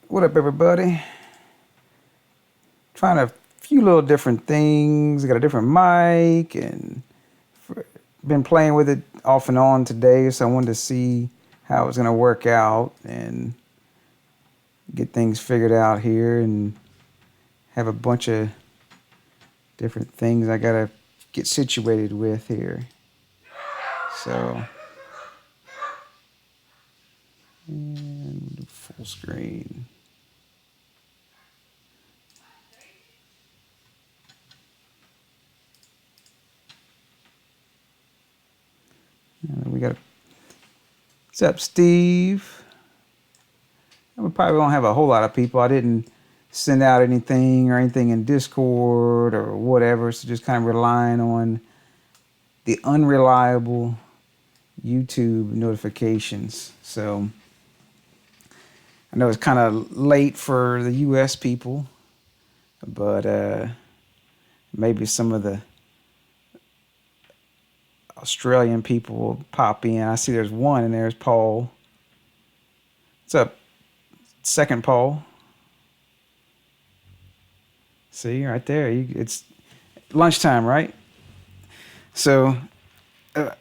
What up, everybody? Trying a few little different things. Got a different mic and been playing with it off and on today, so I wanted to see how it's gonna work out and get things figured out here and have a bunch of different things I gotta get situated with here. So, and full screen. We got. What's up, Steve? We probably won't have a whole lot of people. I didn't send out anything or anything in Discord or whatever, so just kind of relying on the unreliable YouTube notifications. So I know it's kind of late for the US people, but maybe some of the Australian people will pop in. I see there's one, and there's Paul. What's up, second Paul? See, right there. It's lunchtime, right? So, so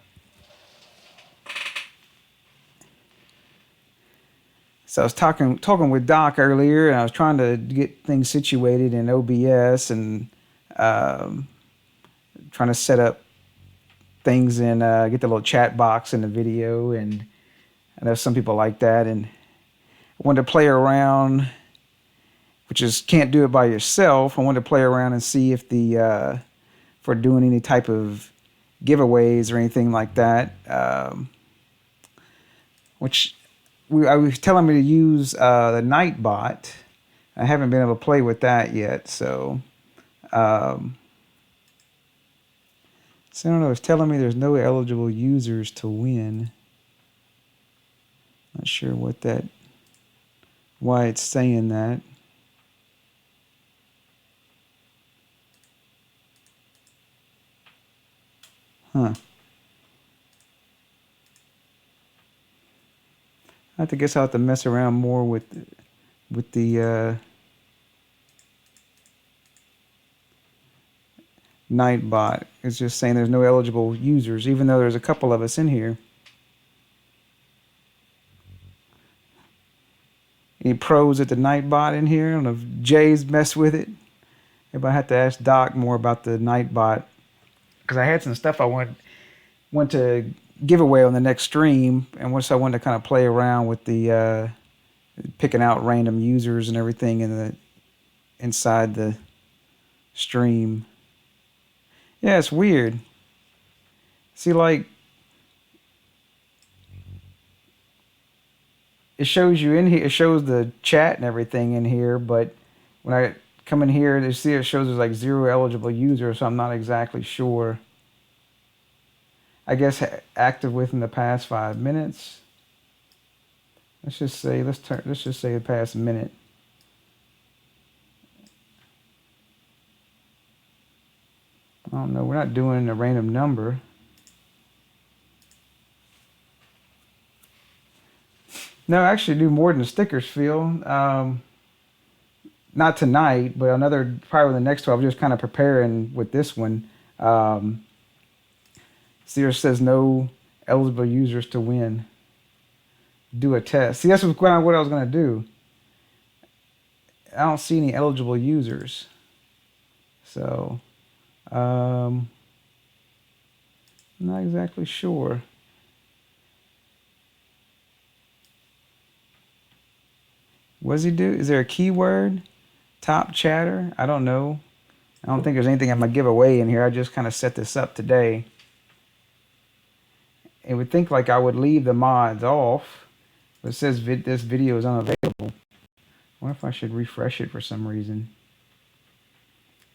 I was talking with Doc earlier, and I was trying to get things situated in OBS and trying to set up things and get the little chat box in the video. And I know some people like that, and I wanted to play around, which is can't do it by yourself. I wanted to play around and see if for doing any type of giveaways or anything like that, which I was telling me to use the Nightbot. I haven't been able to play with that yet, so so I don't know. It's telling me there's no eligible users to win. Not sure why it's saying that. Huh. I guess I'll have to mess around more with the Nightbot. It's just saying there's no eligible users, even though there's a couple of us in here. Any pros at the Nightbot in here? I don't know if Jay's messed with it. Maybe I have to ask Doc more about the Nightbot, because I had some stuff I want to give away on the next stream, and once I wanted to kind of play around with the picking out random users and everything inside the stream. Yeah, it's weird. See, like, it shows you in here, it shows the chat and everything in here, but when I come in here, you see it shows there's like 0 eligible users, so I'm not exactly sure. I guess active within the past 5 minutes. Let's just say the past minute. I don't know. We're not doing a random number. No, actually do more than the stickers feel. Not tonight, but probably the next 12. Just kind of preparing with this one. See, it says no eligible users to win. Do a test. See, that's what I was going to do. I don't see any eligible users. So, I'm not exactly sure. What does he do? Is there a keyword? Top chatter? I don't know. I don't think there's anything I'm going to give away in here. I just kind of set this up today. It would think like I would leave the mods off, but it says this video is unavailable. I wonder if I should refresh it for some reason.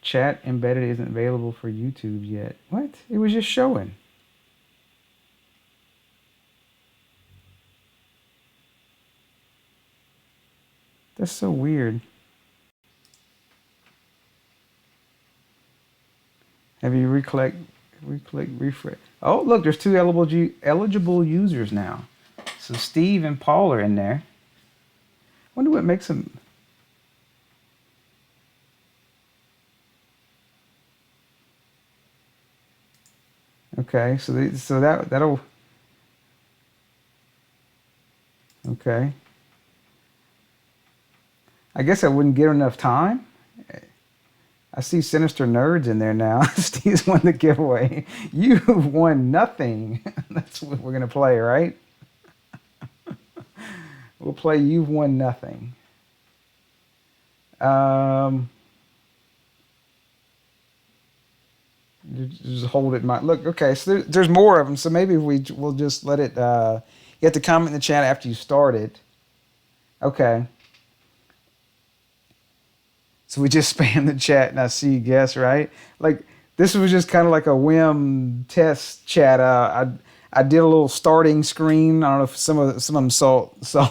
Chat embedded isn't available for YouTube yet. What? It was just showing. That's so weird. Have you refresh? Oh, look, there's 2 eligible users now. So Steve and Paul are in there. Wonder what makes them. Okay, so that'll okay. I guess I wouldn't get enough time. I see Sinister Nerds in there now. Steve's won the giveaway. You've won nothing. That's what we're gonna play, right? We'll play You've Won Nothing. Um, just hold it. Look. Okay, so there's more of them. So maybe we'll just let it. You have to comment in the chat after you start it. Okay. So we just spam the chat and I see you guess, right? Like this was just kind of like a whim test chat. I did a little starting screen. I don't know if some of them saw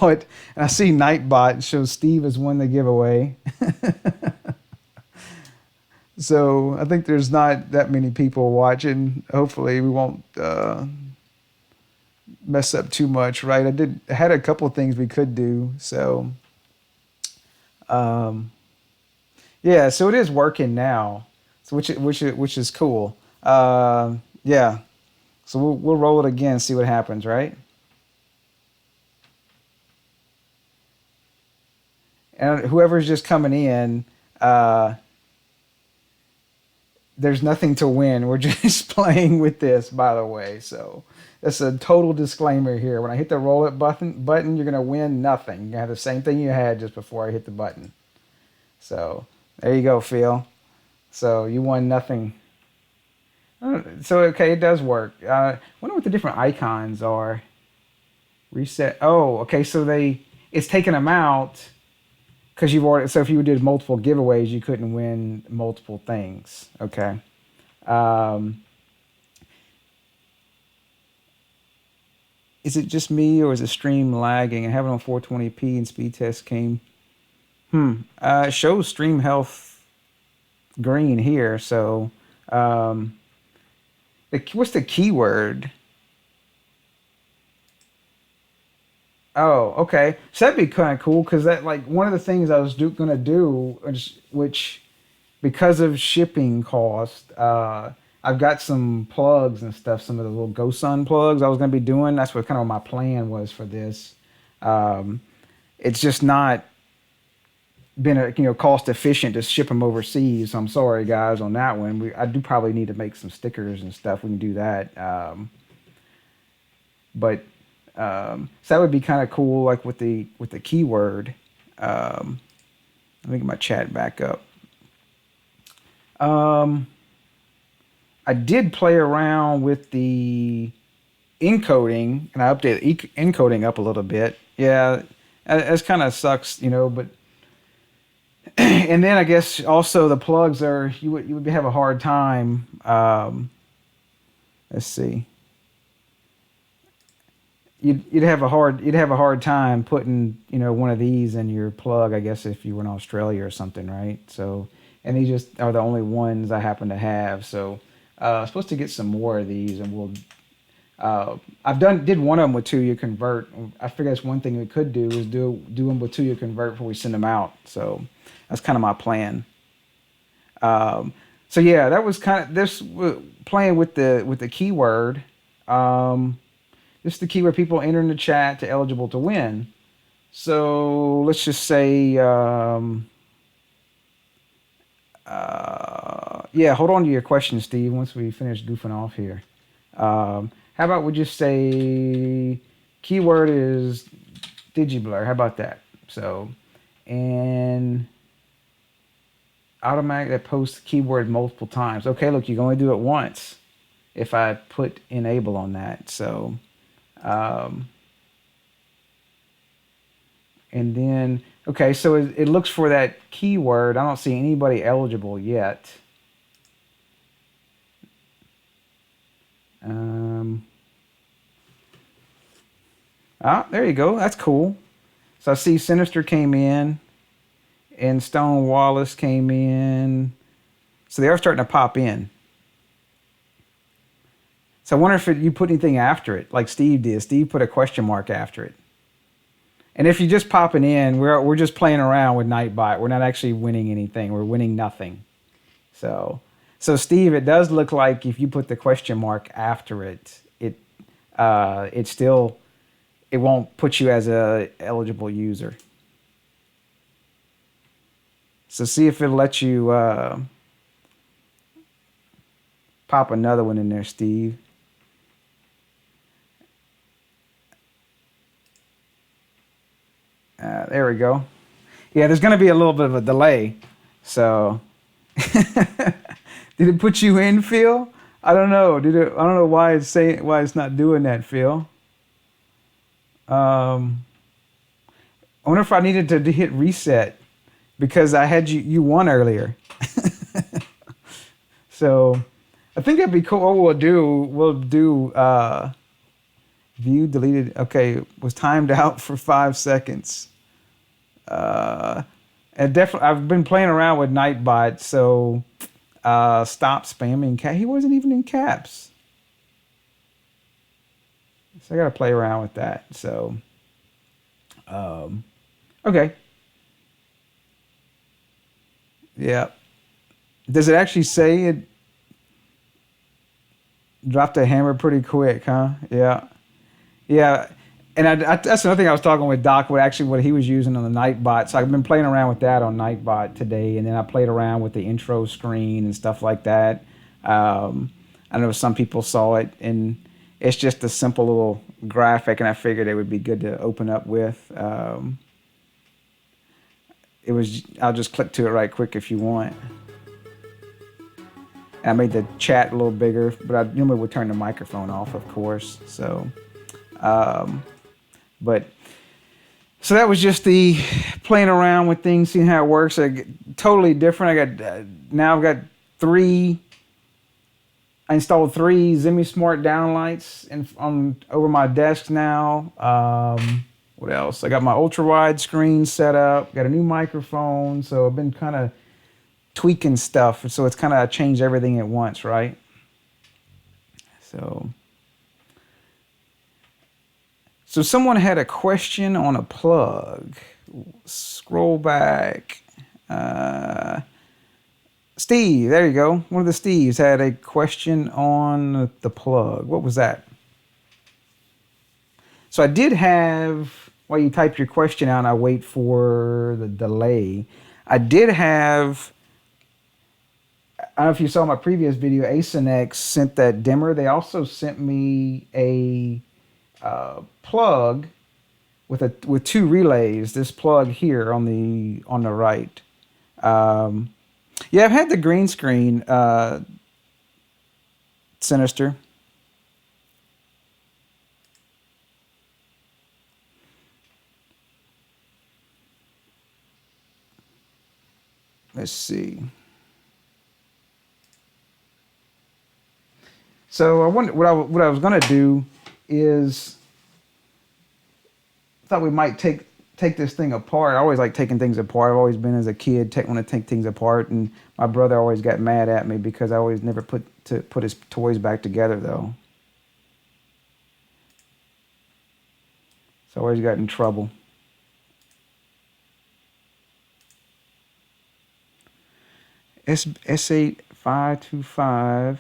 it. And I see Nightbot shows Steve has won the giveaway. So I think there's not that many people watching. Hopefully we won't mess up too much, right? I had a couple of things we could do. So yeah, so it is working now, so which is cool. Yeah, so we'll roll it again, see what happens, right? And whoever's just coming in, there's nothing to win. We're just playing with this, by the way. So that's a total disclaimer here. When I hit the roll it button, you're gonna win nothing. You have the same thing you had just before I hit the button. So. There you go, Phil. So you won nothing. So okay, it does work. Wonder what the different icons are. Reset. Oh, okay. So it's taking them out because you've already. So if you did multiple giveaways, you couldn't win multiple things. Okay. Is it just me or is the stream lagging? I have it on 420p and speed test came. It shows stream health green here. So, what's the keyword? Oh, okay. So that'd be kind of cool because that like one of the things I was gonna do, which because of shipping cost, I've got some plugs and stuff. Some of the little GoSun plugs I was gonna be doing. That's what kind of my plan was for this. It's just not been cost efficient to ship them overseas. So I'm sorry guys on that one. I do probably need to make some stickers and stuff. We can do that. But so that would be kind of cool, like with the keyword. Let me get my chat back up. I did play around with the encoding and I updated encoding up a little bit. Yeah, it kind of sucks, but and then I guess also the plugs are you would have a hard time. Let's see. You'd have a hard time putting one of these in your plug, I guess, if you were in Australia or something, right? So, and these just are the only ones I happen to have. So I'm supposed to get some more of these, and we'll. Did one of them with 2U convert. I figure that's one thing we could do is do them with 2U convert before we send them out. So that's kind of my plan. So yeah, that was kind of this playing with the keyword. This is the keyword people enter in the chat to eligible to win. So let's just say, yeah, hold on to your question, Steve, once we finish goofing off here. How about we just say keyword is DigiBlur? How about that? So, and automatic that posts keyword multiple times. Okay, look, you can only do it once if I put enable on that. So, and then, okay, so it looks for that keyword. I don't see anybody eligible yet. There you go. That's cool. So I see Sinister came in and Stone Wallace came in. So they are starting to pop in. So I wonder if you put anything after it, like Steve did. Steve put a question mark after it. And if you're just popping in, we're just playing around with Nightbot. We're not actually winning anything. We're winning nothing. So So Steve, it does look like if you put the question mark after it, it still it won't put you as a eligible user. So see if it'll let you pop another one in there, Steve. There we go. Yeah, there's going to be a little bit of a delay. So, did it put you in, Phil? I don't know. Did it? I don't know why it's not doing that, Phil. Um, I wonder if I needed to hit reset because I had you won earlier. So, I think that'd be cool. What we'll do view deleted. Okay, was timed out for 5 seconds. Uh, and definitely, I've been playing around with Nightbot, so stop spamming cat. He wasn't even in caps, so I got to play around with that. So, okay, yeah. Does it actually say it dropped a hammer pretty quick, huh? Yeah, yeah. And that's another thing I was talking with Doc. What he was using on the Nightbot. So I've been playing around with that on Nightbot today, and then I played around with the intro screen and stuff like that. I know some people saw it, and it's just a simple little graphic, and I figured it would be good to open up with. I'll just click to it right quick if you want. I made the chat a little bigger, but I normally would turn the microphone off, of course. So, but so that was just the playing around with things, seeing how it works. Totally different. I've got three. I installed three Zimmy Smart downlights on over my desk now. What else? I got my ultra wide screen set up. Got a new microphone, so I've been kind of tweaking stuff. So it's kind of changed everything at once, right? So someone had a question on a plug. Scroll back. Steve, there you go. One of the Steves had a question on the plug. What was that? So I did have, while you type your question out and I wait for the delay, I did have, I don't know if you saw my previous video, Asenex sent that dimmer. They also sent me a plug with two relays. This plug here on the right. Yeah, I've had the green screen, Sinister. Let's see. So I wonder what I was gonna do is thought we might take this thing apart. I always like taking things apart. I've always been as a kid want to take things apart, and my brother always got mad at me because I always never put his toys back together though. So I always got in trouble. S8525.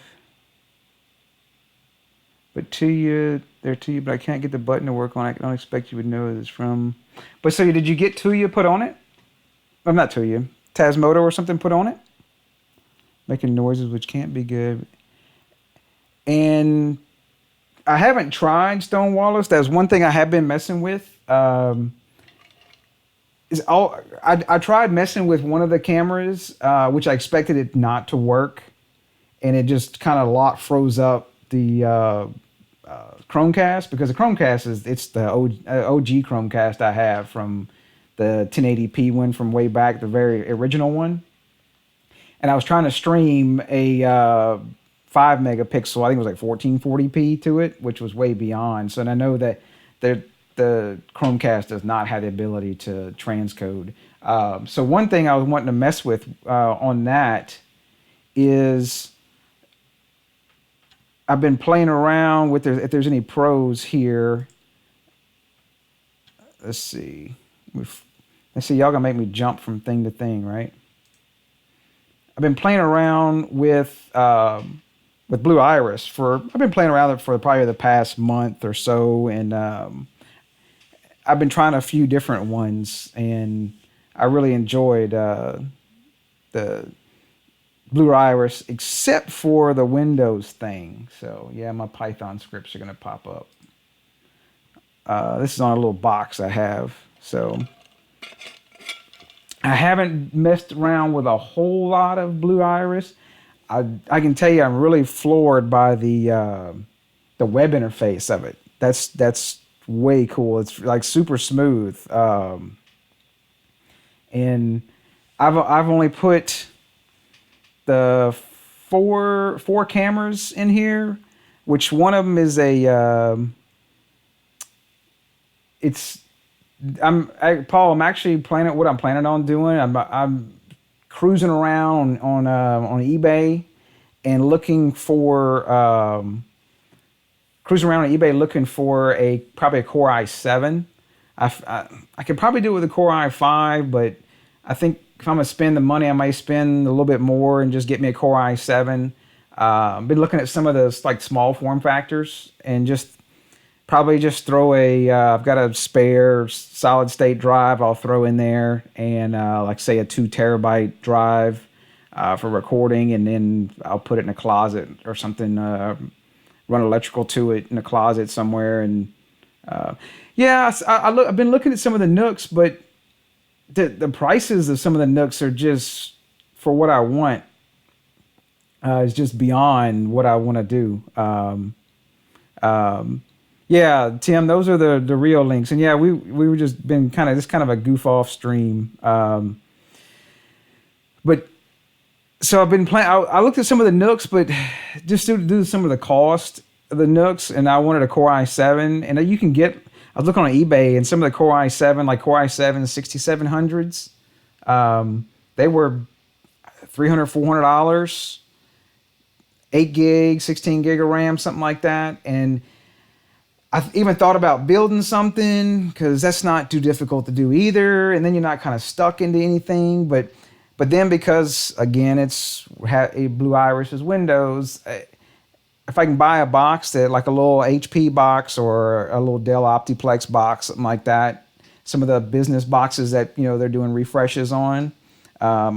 But but I can't get the button to work on. I don't expect you would know this from. But so did you get Tuya put on it? I'm not Tuya. Tasmodo or something put on it? Making noises which can't be good. And I haven't tried Stone Wallace. That's one thing I have been messing with. I tried messing with one of the cameras, which I expected it not to work, and it just kind of froze up the Chromecast, because the Chromecast it's the OG Chromecast I have from the 1080p one from way back, the very original one. And I was trying to stream a 5 megapixel, I think it was like 1440p to it, which was way beyond. So and I know that the Chromecast does not have the ability to transcode. So one thing I was wanting to mess with on that is I've been playing around with if there's any pros here. Let's see. Y'all gonna make me jump from thing to thing, right? been playing around with Blue Iris I've been playing around with it for probably the past month or so, and I've been trying a few different ones, and I really enjoyed the Blue Iris, except for the Windows thing. So yeah, my Python scripts are going to pop up. This is on a little box I have. So I haven't messed around with a whole lot of Blue Iris. I can tell you I'm really floored by the web interface of it. That's way cool. It's like super smooth. And I've only put the four cameras in here, which one of them is Paul, I'm actually planning what I'm planning on doing. I'm cruising around on eBay and looking for probably a Core i7. I could probably do it with a Core i5, but I think if I'm gonna spend the money, I might spend a little bit more and just get me a Core i7. Been looking at some of the like small form factors and probably just throw I've got a spare solid state drive I'll throw in there, and like say a 2 terabyte drive for recording, and then I'll put it in a closet or something, run electrical to it in a closet somewhere. And I've been looking at some of the Nooks, but the prices of some of the Nooks are just, for what I want, is just beyond what I want to do. Yeah, Tim, those are the real links. And yeah, we were just been kind of a goof off stream. But so I've been playing. I looked at some of the Nooks, but just to do some of the cost of the Nooks, and I wanted a Core i7, and you can get. I was looking on eBay, and some of the Core i7, like Core i7 6700s, they were $300-$400, 8 gig, 16 gig of RAM, something like that. And I've even thought about building something, because that's not too difficult to do either, and then you're not kind of stuck into anything. But then, because again it's Blue Iris is Windows, if I can buy a box that, like a little HP box or a little Dell Optiplex box, something like that, some of the business boxes that they're doing refreshes on, I'll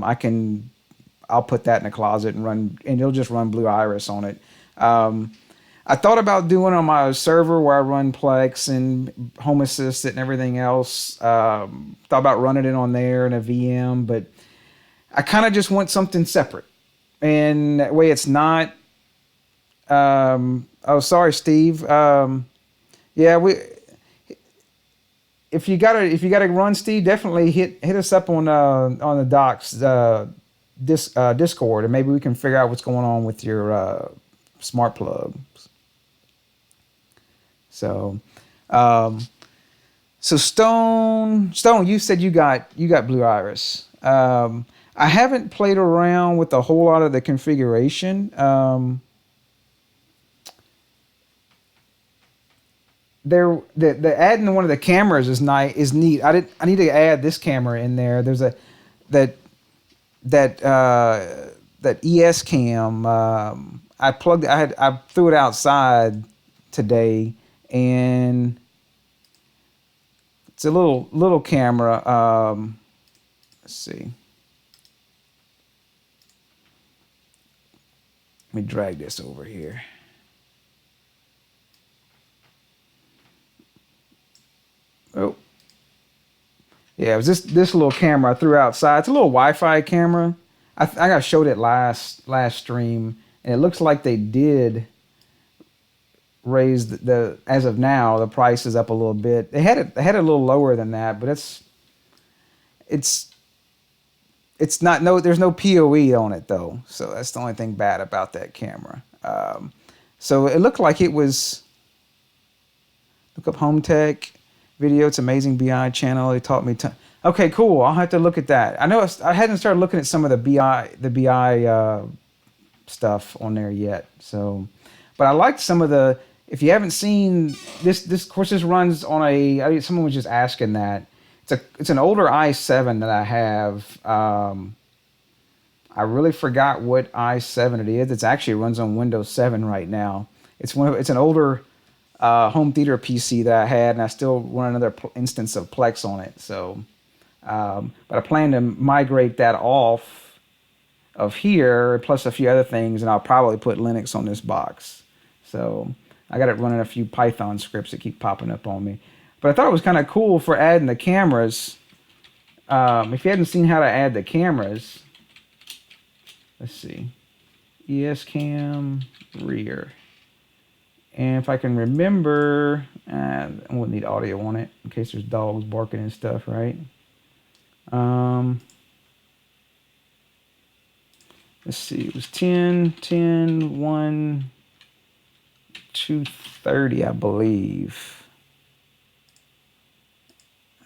put that in a closet and it'll just run Blue Iris on it. I thought about doing on my server where I run Plex and Home Assistant and everything else. Thought about running it on there in a VM, but I kind of just want something separate, and that way it's not. Oh, sorry, Steve. Yeah, if you gotta run, Steve, definitely hit us up on the docs Discord, and maybe we can figure out what's going on with your smart plugs. So, Stone, you said you got Blue Iris. I haven't played around with a whole lot of the configuration. The adding one of the cameras is neat. I need to add this camera in there. There's that ES cam. I threw it outside today, and it's a little camera. Let's see. Let me drag this over here. Oh, yeah, it was this little camera I threw outside. It's a little Wi-Fi camera. I got showed it last stream, and it looks like they did raise the as of now the price is up a little bit. They had it a little lower than that, but it's not, there's no PoE on it though, so that's the only thing bad about that camera. So it looked like it was. Look up Home Tech video. It's amazing BI channel. They taught me okay, cool. I'll have to look at that. I know I hadn't started looking at some of the BI stuff on there yet. So, but I liked some of the. If you haven't seen this, of course, this runs on someone was just asking that. It's an older i7 that I have. I really forgot what i7 it is. It actually runs on Windows 7 right now. It's an older home theater PC that I had, and I still run another instance of Plex on it. So, but I plan to migrate that off of here, plus a few other things, and I'll probably put Linux on this box. So I got it running a few Python scripts that keep popping up on me. But I thought it was kind of cool for adding the cameras. If you hadn't seen how to add the cameras, let's see, ESCam rear. And if I can remember, I won't need audio on it in case there's dogs barking and stuff, right? Let's see, it was 10, 10, 1, 230, I believe.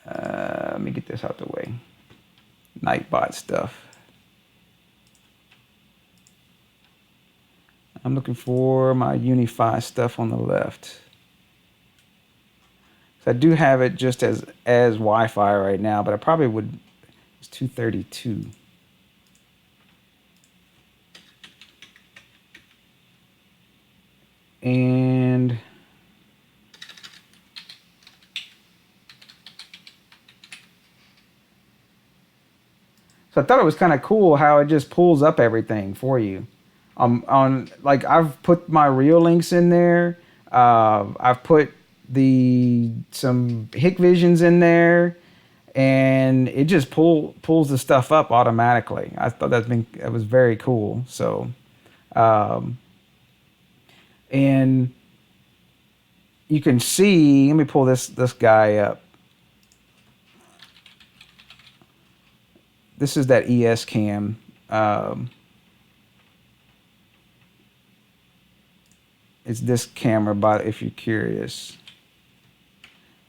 Let me get this out the way. Nightbot stuff. I'm looking for my Unify stuff on the left. So I do have it just as Wi-Fi right now, but I probably would. It's 232. And so I thought it was kind of cool how it just pulls up everything for you. On like I've put my real links in there. I've put some Hikvisions in there, and it just pulls the stuff up automatically. I thought that was very cool. So, and you can see. Let me pull this guy up. This is that ESCam. It's this camera, but if you're curious,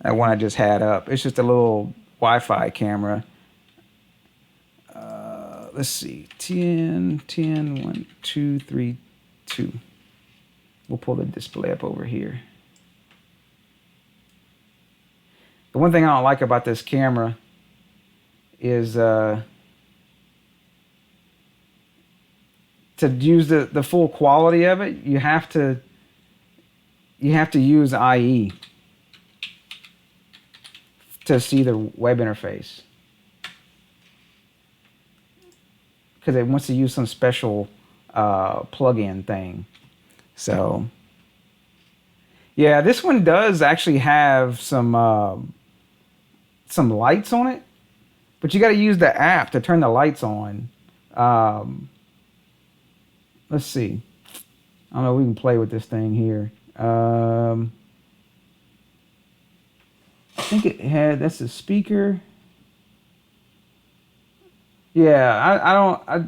that one I just had up. It's just a little Wi-Fi camera. Let's see, 10, 10, 1, 2, 3, 2. We'll pull the display up over here. The one thing I don't like about this camera is to use the full quality of it, you have to use IE to see the web interface, because it wants to use some special plug-in thing. So yeah, this one does actually have some lights on it, but you got to use the app to turn the lights on. Let's see. I don't know. We can play with this thing here. I think that's a speaker. Yeah,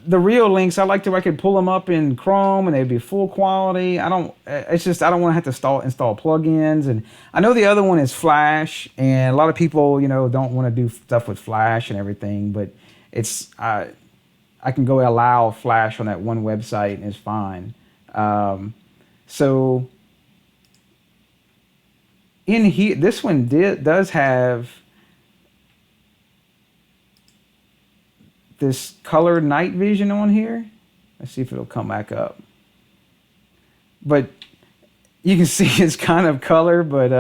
the real links, I could pull them up in Chrome and they'd be full quality. I don't want to have to install plugins. And I know the other one is Flash, and a lot of people, don't want to do stuff with Flash and everything, but I can go allow Flash on that one website and it's fine. So in here, this one does have this color night vision on here. Let's see if it'll come back up. But you can see it's kind of color, but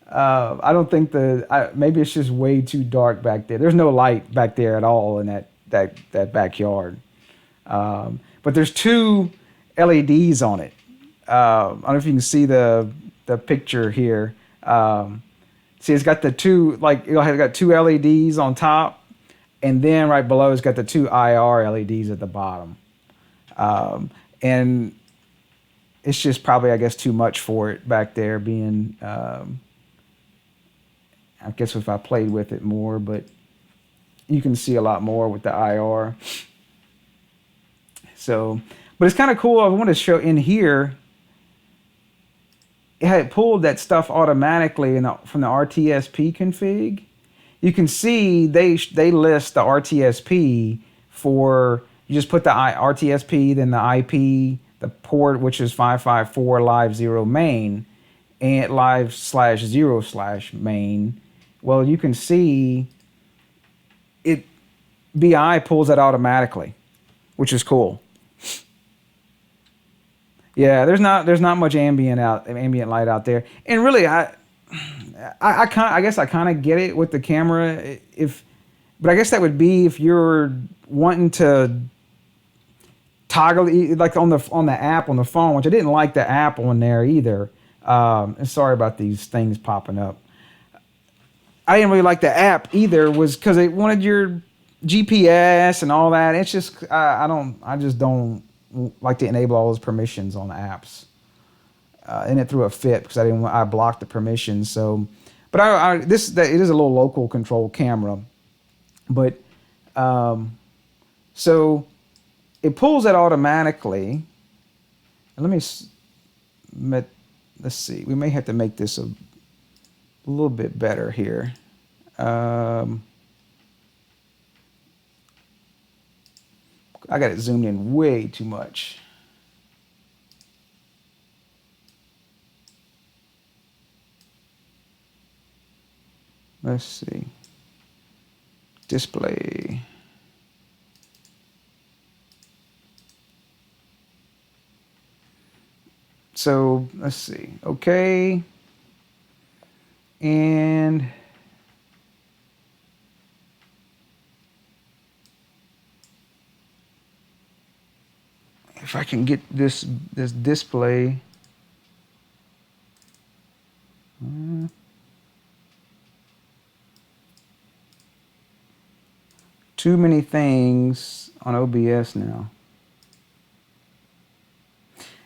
I don't think maybe it's just way too dark back there. There's no light back there at all in that backyard. But there's two LEDs on it. I don't know if you can see the picture here. See, it's got the two, it's got two LEDs on top, and then right below it's got the two IR LEDs at the bottom. And it's just probably, I guess, too much for it back there being, I guess if I played with it more, but you can see a lot more with the IR. So, but it's kind of cool. I want to show in here, it had pulled that stuff automatically from the RTSP config. You can see they list the RTSP for, you just put the RTSP, then the IP, the port, which is 554 live 0 main, and live/0/main. Well, you can see it BI pulls that automatically, which is cool. Yeah, there's not much ambient light out there, and really I guess I kind of get it with the camera if, but I guess that would be if you're wanting to toggle like on the app on the phone, which I didn't like the app on there either. And sorry about these things popping up. I didn't really like the app either, was because it wanted your GPS and all that. It's just I just don't like to enable all those permissions on the apps. And it threw a fit because I blocked the permissions. So, but it is a little local control camera, but so it pulls it automatically. And let's see. We may have to make this a little bit better here. I got it zoomed in way too much. Let's see. Display. So let's see. Okay. And if I can get this display. Too many things on OBS now.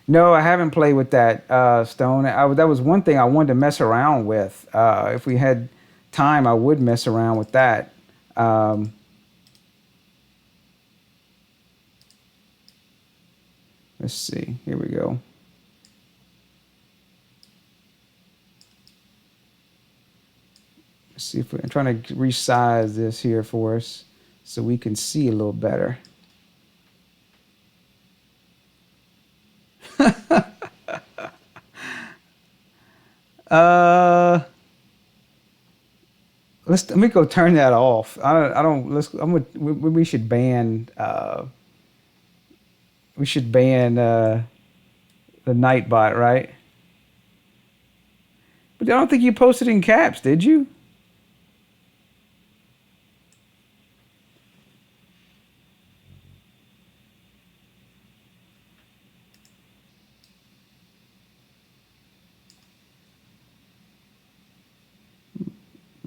No, I haven't played with that, Stone. That was one thing I wanted to mess around with. If we had time, I would mess around with that. Let's see. Here we go. Let's see if I'm trying to resize this here for us so we can see a little better. Let me go turn that off. We should ban the Nightbot, right? But I don't think you posted in caps, did you?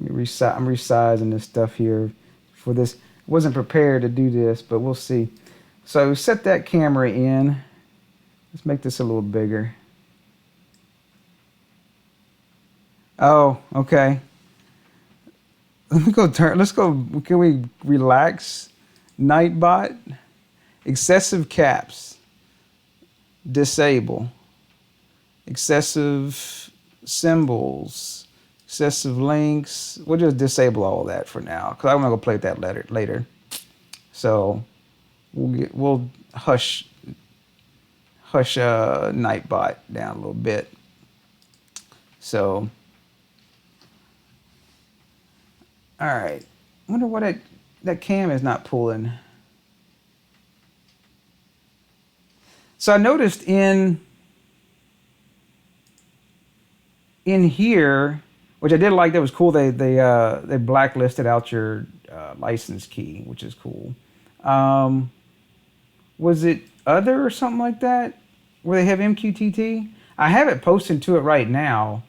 I'm resizing this stuff here for this. Wasn't prepared to do this, but we'll see. So set that camera in. Let's make this a little bigger. Oh, okay. Let's go. Can we relax? Nightbot. Excessive caps. Disable. Excessive symbols. Excessive links. We'll just disable all of that for now because I'm gonna go play with that later. So we'll hush Nightbot down a little bit. So all right. I wonder why that cam is not pulling. So I noticed in here, which I did like, that was cool. They blacklisted out your license key, which is cool. Was it other or something like that, where they have MQTT? I have it posted to it right now.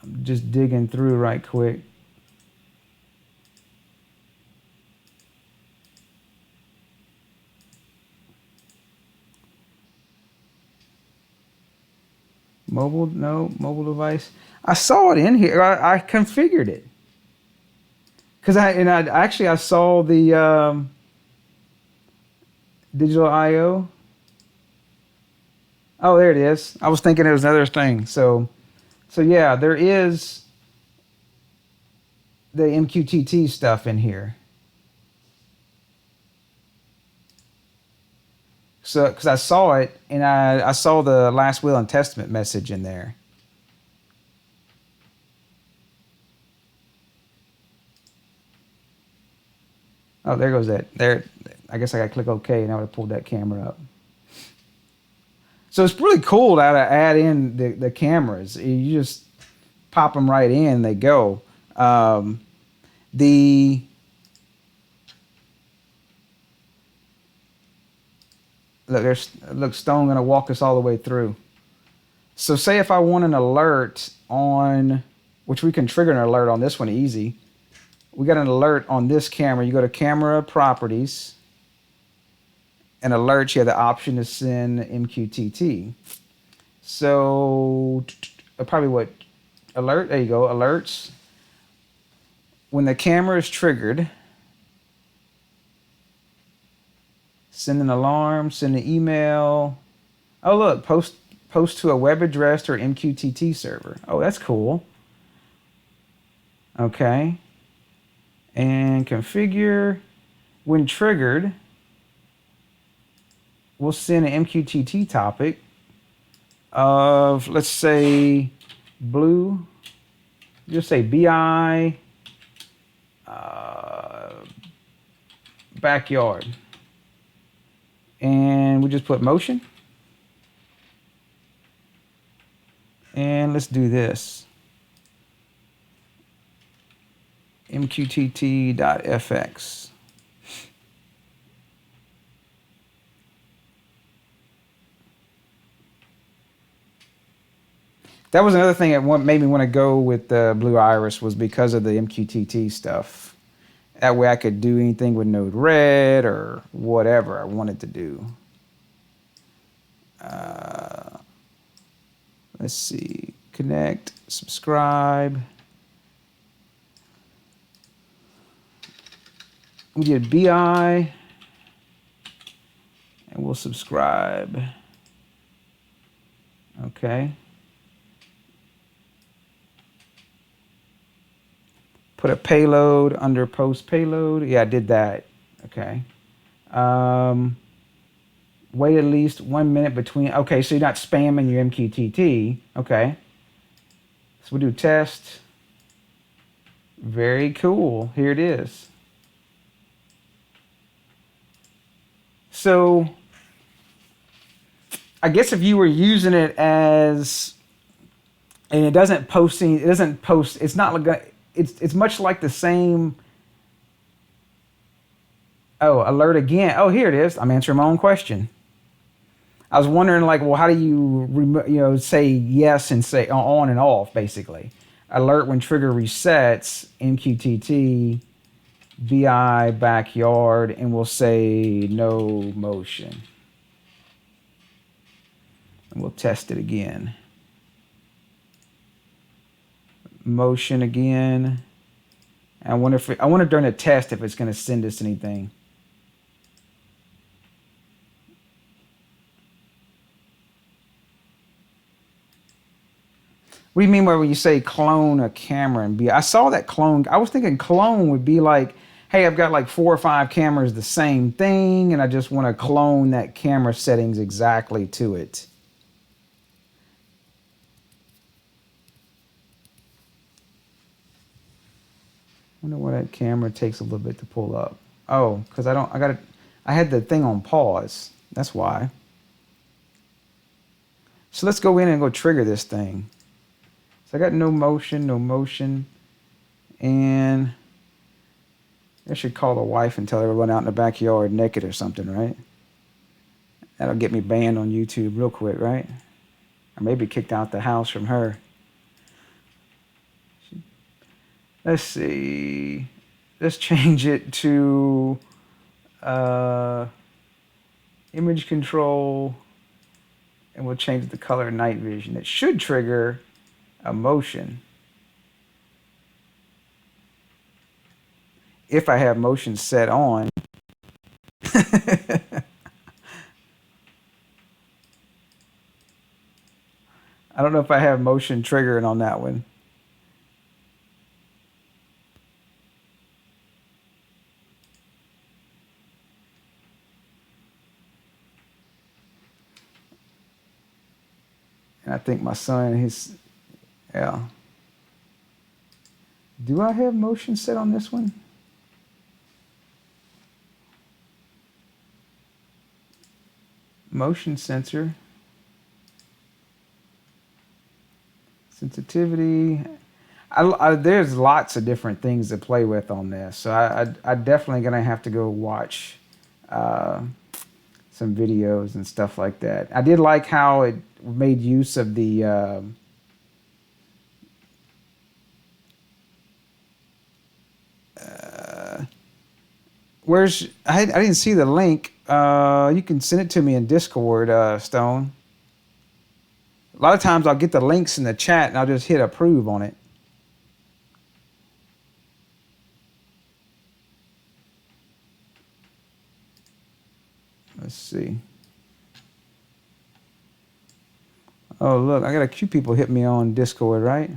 I'm just digging through right quick. Mobile device. I saw it in here. I configured it because I saw the digital I/O. Oh, there it is. I was thinking it was another thing. So yeah, there is the MQTT stuff in here. So, because I saw it, and I saw the last will and testament message in there. Oh, there goes that. There, I guess I got to click OK, and I would have pulled that camera up. So it's really cool how to add in the cameras. You just pop them right in, they go. The look, Stone gonna walk us all the way through. So say if I want an alert on, which we can trigger an alert on this one easy. We got an alert on this camera. You go to camera properties and alerts. You have the option to send MQTT. So probably what alert? There you go. Alerts. When the camera is triggered, send an alarm, send an email. Oh look, post to a web address or MQTT server. Oh, that's cool. Okay. And configure. When triggered, we'll send an MQTT topic of, let's say, blue. Just say BI backyard. And we just put motion. And let's do this. MQTT.fx. That was another thing that made me want to go with the Blue Iris, was because of the MQTT stuff. That way I could do anything with Node-RED or whatever I wanted to do. Let's see. Connect, subscribe. We did BI, and we'll subscribe. Okay. Put a payload under post payload. Yeah, I did that. Okay. Wait at least 1 minute between. Okay, so you're not spamming your MQTT. Okay. So we'll do test. Very cool. Here it is. So I guess if you were using it as, and it doesn't post, it's not like, it's much like the same. Oh, alert again. Oh, here it is. I'm answering my own question. I was wondering, like, well, how do you, say yes and say on and off, basically. Alert when trigger resets, MQTT, VI backyard, and we'll say no motion. And we'll test it again. Motion again. And I wonder during the test if it's going to send us anything. What do you mean by when you say clone a camera and be? I saw that clone. I was thinking clone would be like, hey, I've got like 4 or 5 cameras, the same thing, and I just want to clone that camera settings exactly to it. I wonder why that camera takes a little bit to pull up. Oh, because I had the thing on pause. That's why. So let's go in and go trigger this thing. So I got no motion, and I should call the wife and tell her to run out in the backyard naked or something, right? That'll get me banned on YouTube real quick, right? Or maybe kicked out the house from her. Let's see. Let's change it to image control, and we'll change the color night vision. It should trigger a motion. If I have motion set on. I don't know if I have motion triggering on that one. And I think my son, yeah. Do I have motion set on this one? motion sensor, sensitivity. There's lots of different things to play with on this, so I definitely gonna have to go watch some videos and stuff like that. I did like how it made use of the I didn't see the link. You can send it to me in Discord, Stone. A lot of times I'll get the links in the chat and I'll just hit approve on it. Let's see. Oh, look, I got a few people hit me on Discord, right?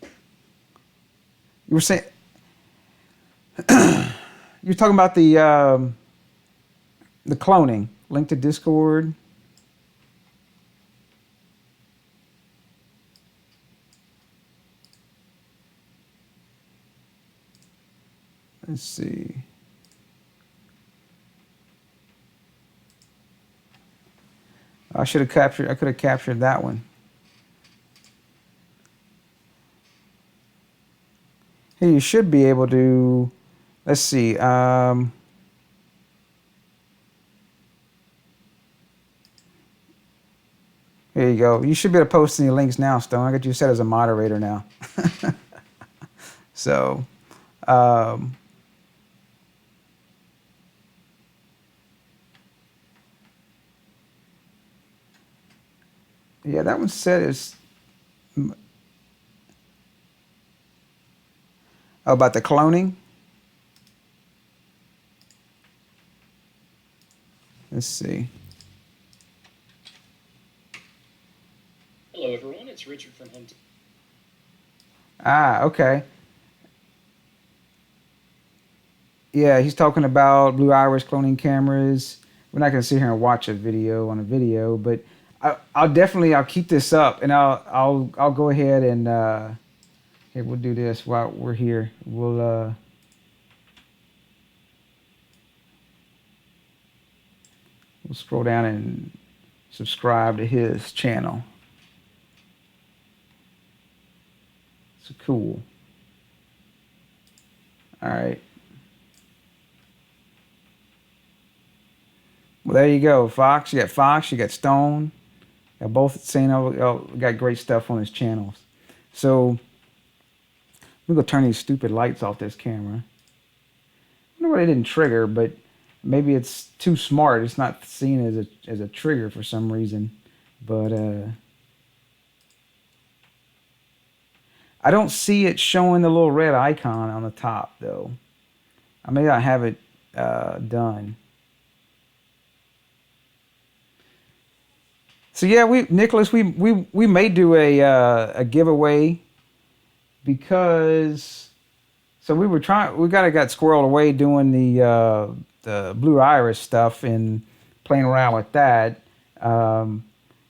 You were saying you're talking about the cloning. Link to Discord. Let's see. I could have captured that one. Hey, you should be able to, let's see. There you go. You should be able to post any links now, Stone. I got you set as a moderator now. So, yeah, that one said is about the cloning. Let's see. Hello, everyone. It's Richard from Home. Ah, okay. Yeah, he's talking about Blue Iris cloning cameras. We're not going to sit here and watch a video on a video, but I'll keep this up, and I'll go ahead and here we'll do this while we're here. We'll scroll down and subscribe to his channel. So cool. All right. Well, there you go, Fox. You got Stone. They're both saying, got great stuff on his channels. So I'm gonna turn these stupid lights off this camera. I wonder why they didn't trigger, but maybe it's too smart. It's not seen as a trigger for some reason. But I don't see it showing the little red icon on the top though. I may not have it done. So yeah, Nicholas, we may do a giveaway because we got squirreled away doing the Blue Iris stuff and playing around with that. So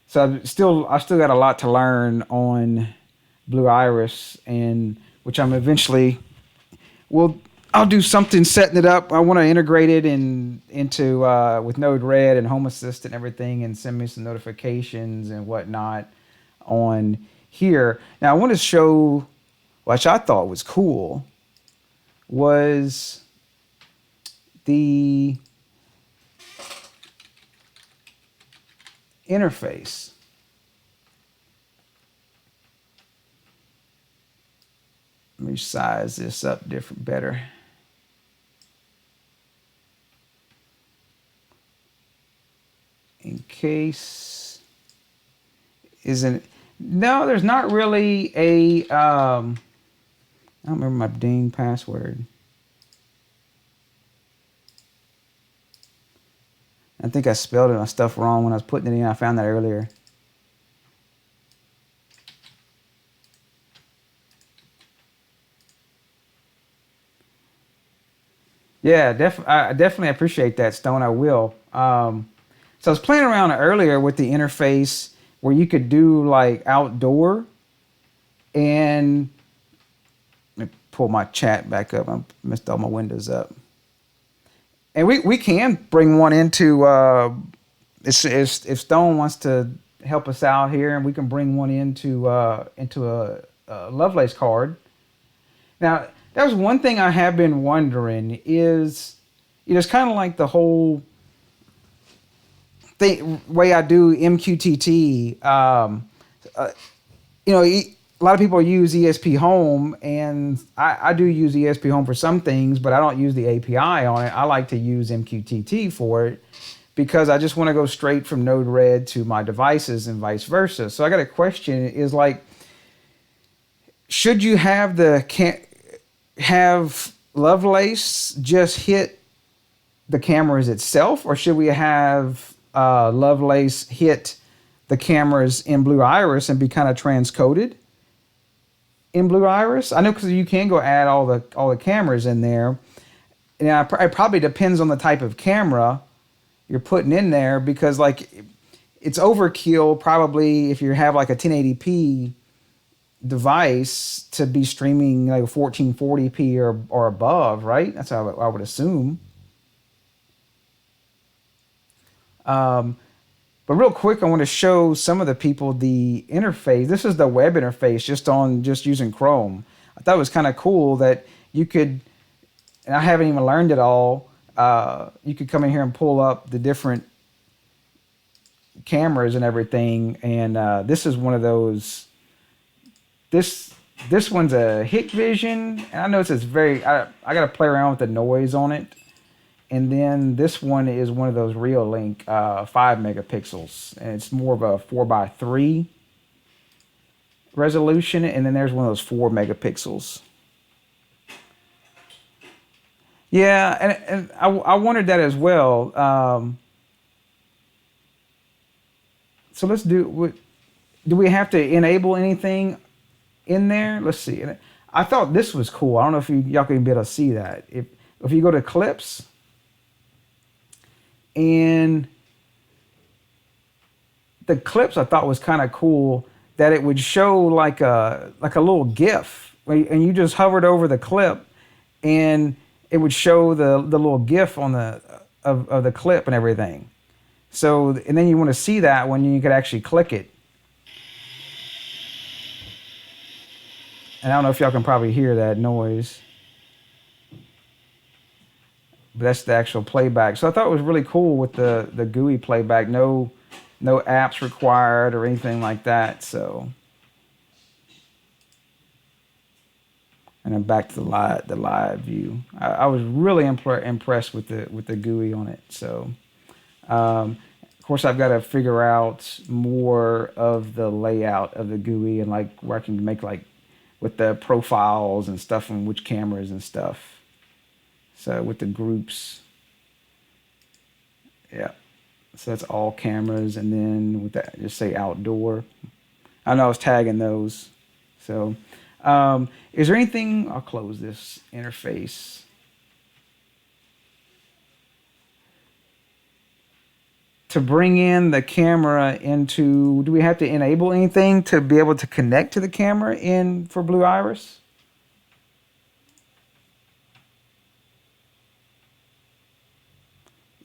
I still got a lot to learn on Blue Iris, and which I'm eventually I'll do something setting it up. I want to integrate it into with Node-RED and Home Assistant and everything, and send me some notifications and whatnot on here. Now I want to show, which I thought was cool, was the interface. Let me size this up better. In case no, there's not really a I don't remember my dang password. I think I spelled my stuff wrong when I was putting it in. I found that earlier. Yeah, I definitely appreciate that, Stone. I will. So I was playing around earlier with the interface where you could do like outdoor, and let me pull my chat back up. I messed all my windows up. And we can bring one into if Stone wants to help us out here, and we can bring one into a Lovelace card. Now, that was one thing I have been wondering is, it's kind of like the whole thing way I do MQTT. A lot of people use ESP Home, and I do use ESP Home for some things, but I don't use the API on it. I like to use MQTT for it because I just want to go straight from Node-RED to my devices and vice versa. So I got a question: is like, should you have Lovelace just hit the cameras itself, or should we have Lovelace hit the cameras in Blue Iris and be kind of transcoded in Blue Iris? I know because you can go add all the cameras in there. And it probably depends on the type of camera you're putting in there, because like it's overkill probably if you have like a 1080p device to be streaming like 1440p or above, right? That's how I would assume. But real quick, I want to show some of the people the interface. This is the web interface just using Chrome. I thought it was kind of cool that you could, and I haven't even learned it all. You could come in here and pull up the different cameras and everything. And this is one of those. This one's a Hikvision, and I notice it's very. I got to play around with the noise on it. And then this one is one of those Reolink 5 megapixels, and it's more of a 4:3 resolution. And then there's one of those 4 megapixels. Yeah, and I wondered that as well. So let's do. Do we have to enable anything in there? Let's see. I thought this was cool. I don't know if y'all can be able to see that. If you go to clips. And the clips I thought was kind of cool that it would show like a little GIF, and you just hovered over the clip, and it would show the little GIF on of the clip and everything. So, and then you want to see that when you could actually click it. And I don't know if y'all can probably hear that noise. But that's the actual playback. So I thought it was really cool with the GUI playback. No apps required or anything like that. So, and then back to the live view. I was really impressed with the GUI on it. So, of course, I've got to figure out more of the layout of the GUI and like where I can make like with the profiles and stuff and which cameras and stuff. So with the groups, yeah. So that's all cameras, and then with that, just say outdoor. I know I was tagging those. So, is there anything? I'll close this interface. To bring in the camera into, do we have to enable anything to be able to connect to the camera for Blue Iris?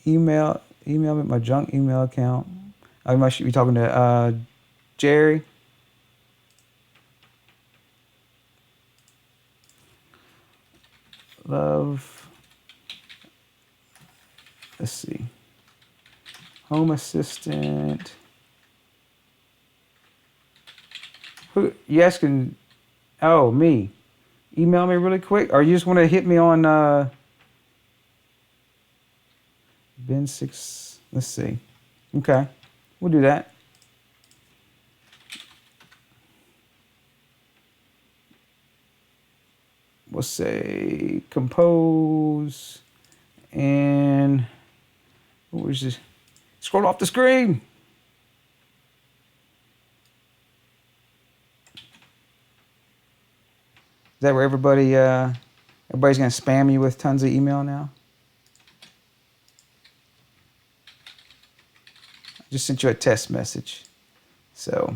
Email me my junk email account. I must be talking to Jerry. Love. Let's see. Home Assistant. Who you asking? Oh, me. Email me really quick, or you just want to hit me on Ben 6. Let's see. Okay, we'll do that. We'll say compose, and what was this? Scroll off the screen. Is that where everybody's gonna spam you with tons of email now? I just sent you a test message. So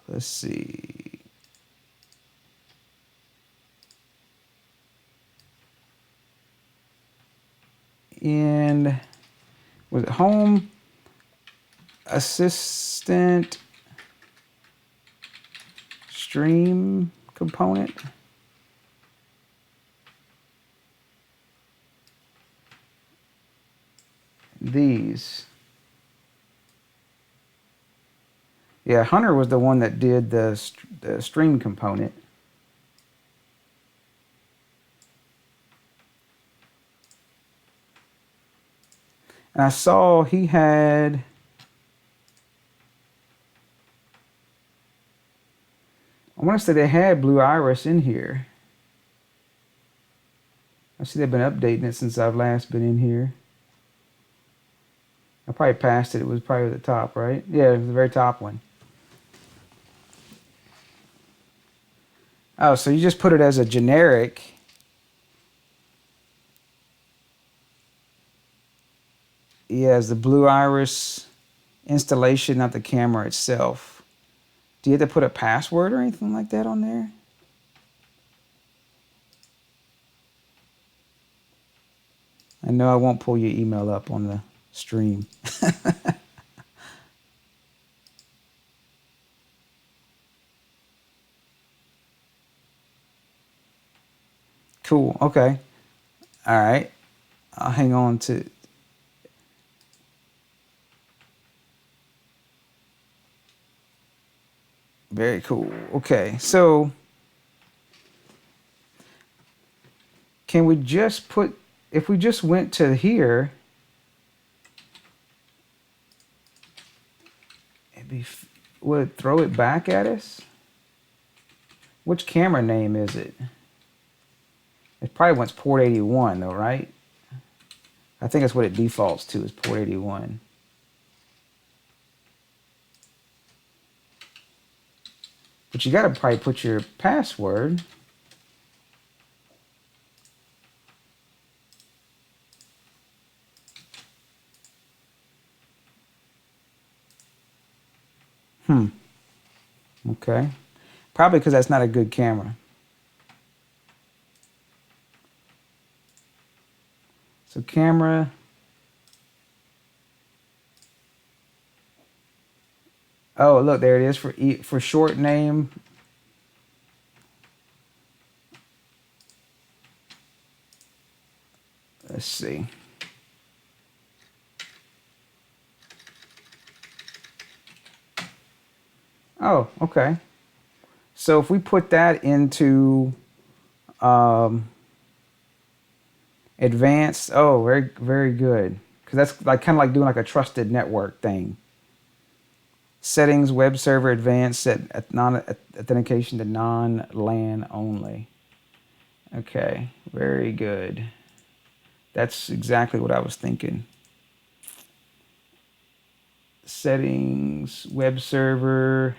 let's see. in, was it Home Assistant Stream component? These. Yeah, Hunter was the one that did the stream component. And I saw he had, I want to say they had Blue Iris in here. I see they've been updating it since I've last been in here. I probably passed it. It was probably at the top, right? Yeah, it was the very top one. Oh, so you just put it as a generic. Yeah, as the Blue Iris installation, not the camera itself. Do you have to put a password or anything like that on there? I know I won't pull your email up on the stream. Cool. Okay. All right. I'll hang on to. Very cool. Okay. So can we just put, if we just went to here, would it throw it back at us? Which camera name is it? It probably wants port 81 though, right? I think that's what it defaults to, is port 81. But you gotta probably put your password. Okay. Probably because that's not a good camera. So camera. Oh, look, there it is for short name. Let's see. Oh, okay. So if we put that into advanced, oh, very, very good. Because that's like kind of like doing like a trusted network thing. Settings, web server advanced, set authentication to non-LAN only. Okay, very good. That's exactly what I was thinking. Settings, web server.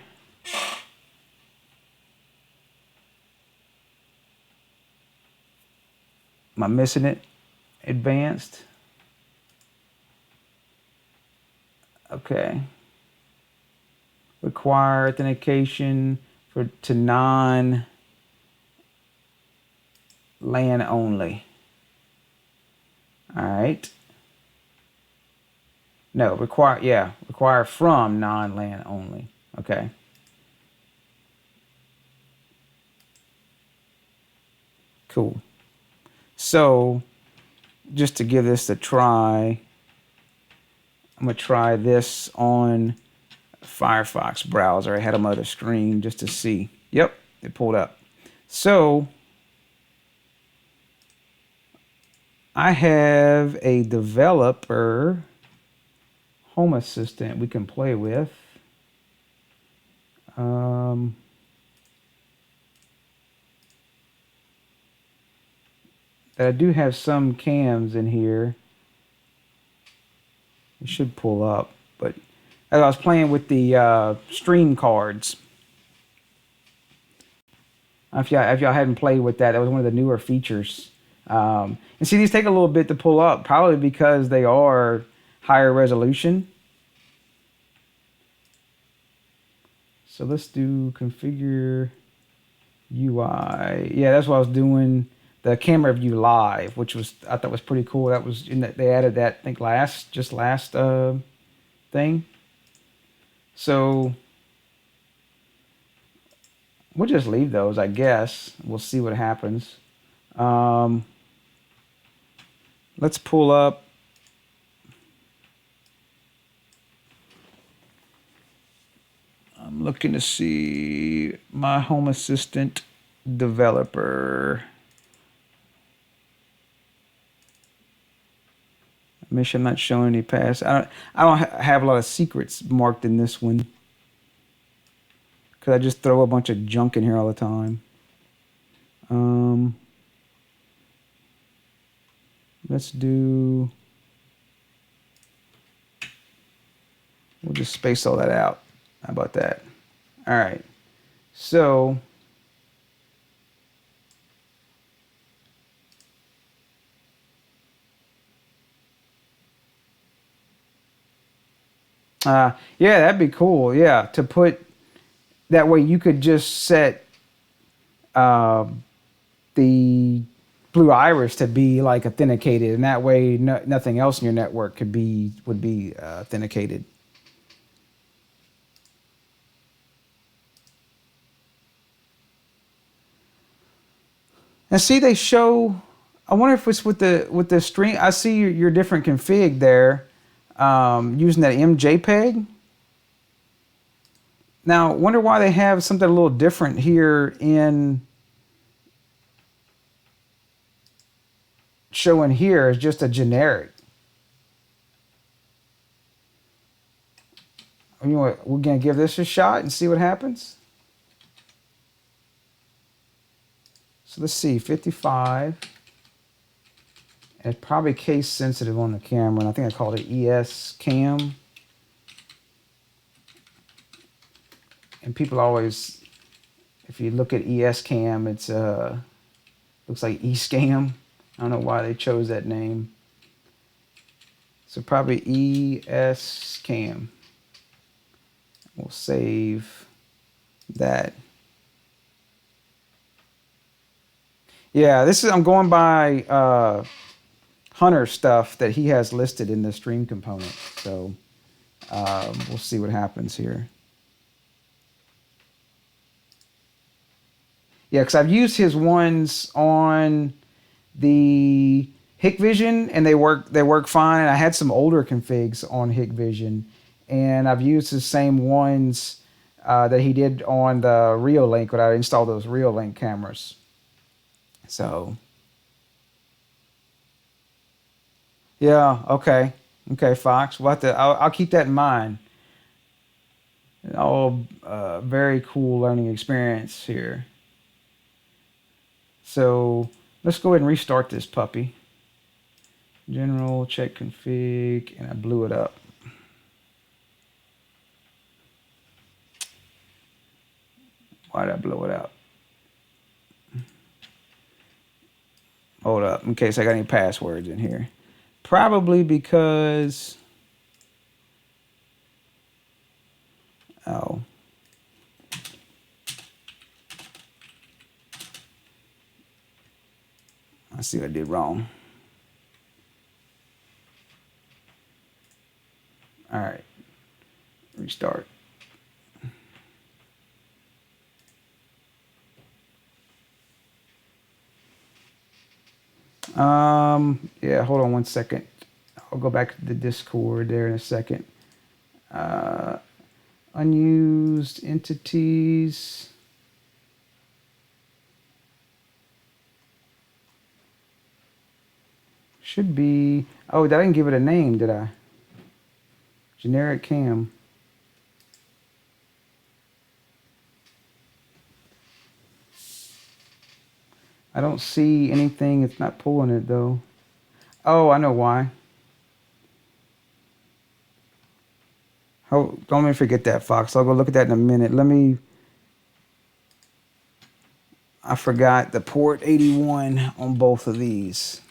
Am I missing it? Advanced. Okay. Require authentication to non-LAN only. All right. No, require from non-LAN only. Okay. Cool. So just to give this a try, I'm gonna try this on Firefox browser. I had them on the screen just to see. Yep, it pulled up. So I have a developer Home Assistant we can play with. I do have some cams in here. It should pull up, but as I was playing with the stream cards, if y'all hadn't played with that, that was one of the newer features. And see, these take a little bit to pull up, probably because they are higher resolution. So let's do configure UI. Yeah, that's what I was doing. the camera view live, which was I thought was pretty cool. That was in that they added that I think last thing. So we'll just leave those, I guess. We'll see what happens. Um, let's pull up. I'm looking to see my Home Assistant developer. Make sure I'm not showing any pass. I don't have a lot of secrets marked in this one because I just throw a bunch of junk in here all the time. Um, let's do. We'll just space all that out. How about that? All right. So yeah, that'd be cool. Yeah, to put that way you could just set uh, the blue iris to be like authenticated, and that way nothing else in your network would be authenticated. And see, they show. I wonder if it's with the stream. I see your different config there, using that MJPEG. Now, wonder why they have something a little different here in showing here is just a generic. You know what, we're gonna give this a shot and see what happens. So let's see, 55. And it's probably case sensitive on the camera, and I think I called it ES cam. And people always, if you look at ES cam, it's looks like eScam. I don't know why they chose that name. So probably ES cam. We'll save that. Yeah, this is I'm going by Hunter stuff that he has listed in the stream component. So we'll see what happens here. Yeah, because I've used his ones on the Hikvision and they work fine. And I had some older configs on Hikvision, and I've used the same ones that he did on the Reolink when I installed those Reolink cameras. So yeah, okay, Fox. I'll keep that in mind. All very cool learning experience here. So let's go ahead and restart this puppy. General, check config, and I blew it up. Why did I blow it up? Hold up, in case I got any passwords in here. Probably because... Oh. I see what I did wrong. All right. Restart. Yeah, hold on one second. I'll go back to the Discord there in a second. Unused entities. Should be, oh, I didn't give it a name, did I? Generic cam. I don't see anything. It's not pulling it though. Oh, I know why. Oh, don't let me forget that, Fox. I'll go look at that in a minute. I forgot the port 81 on both of these.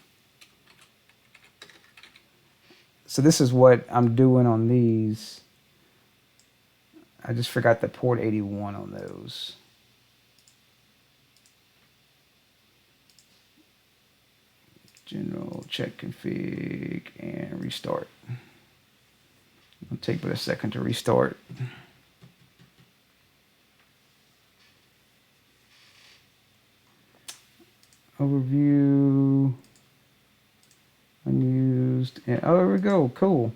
So this is what I'm doing on these. I just forgot the port 81 on those. General, check config, and restart. It'll take but a second to restart. Overview, unused, and oh, there we go, cool.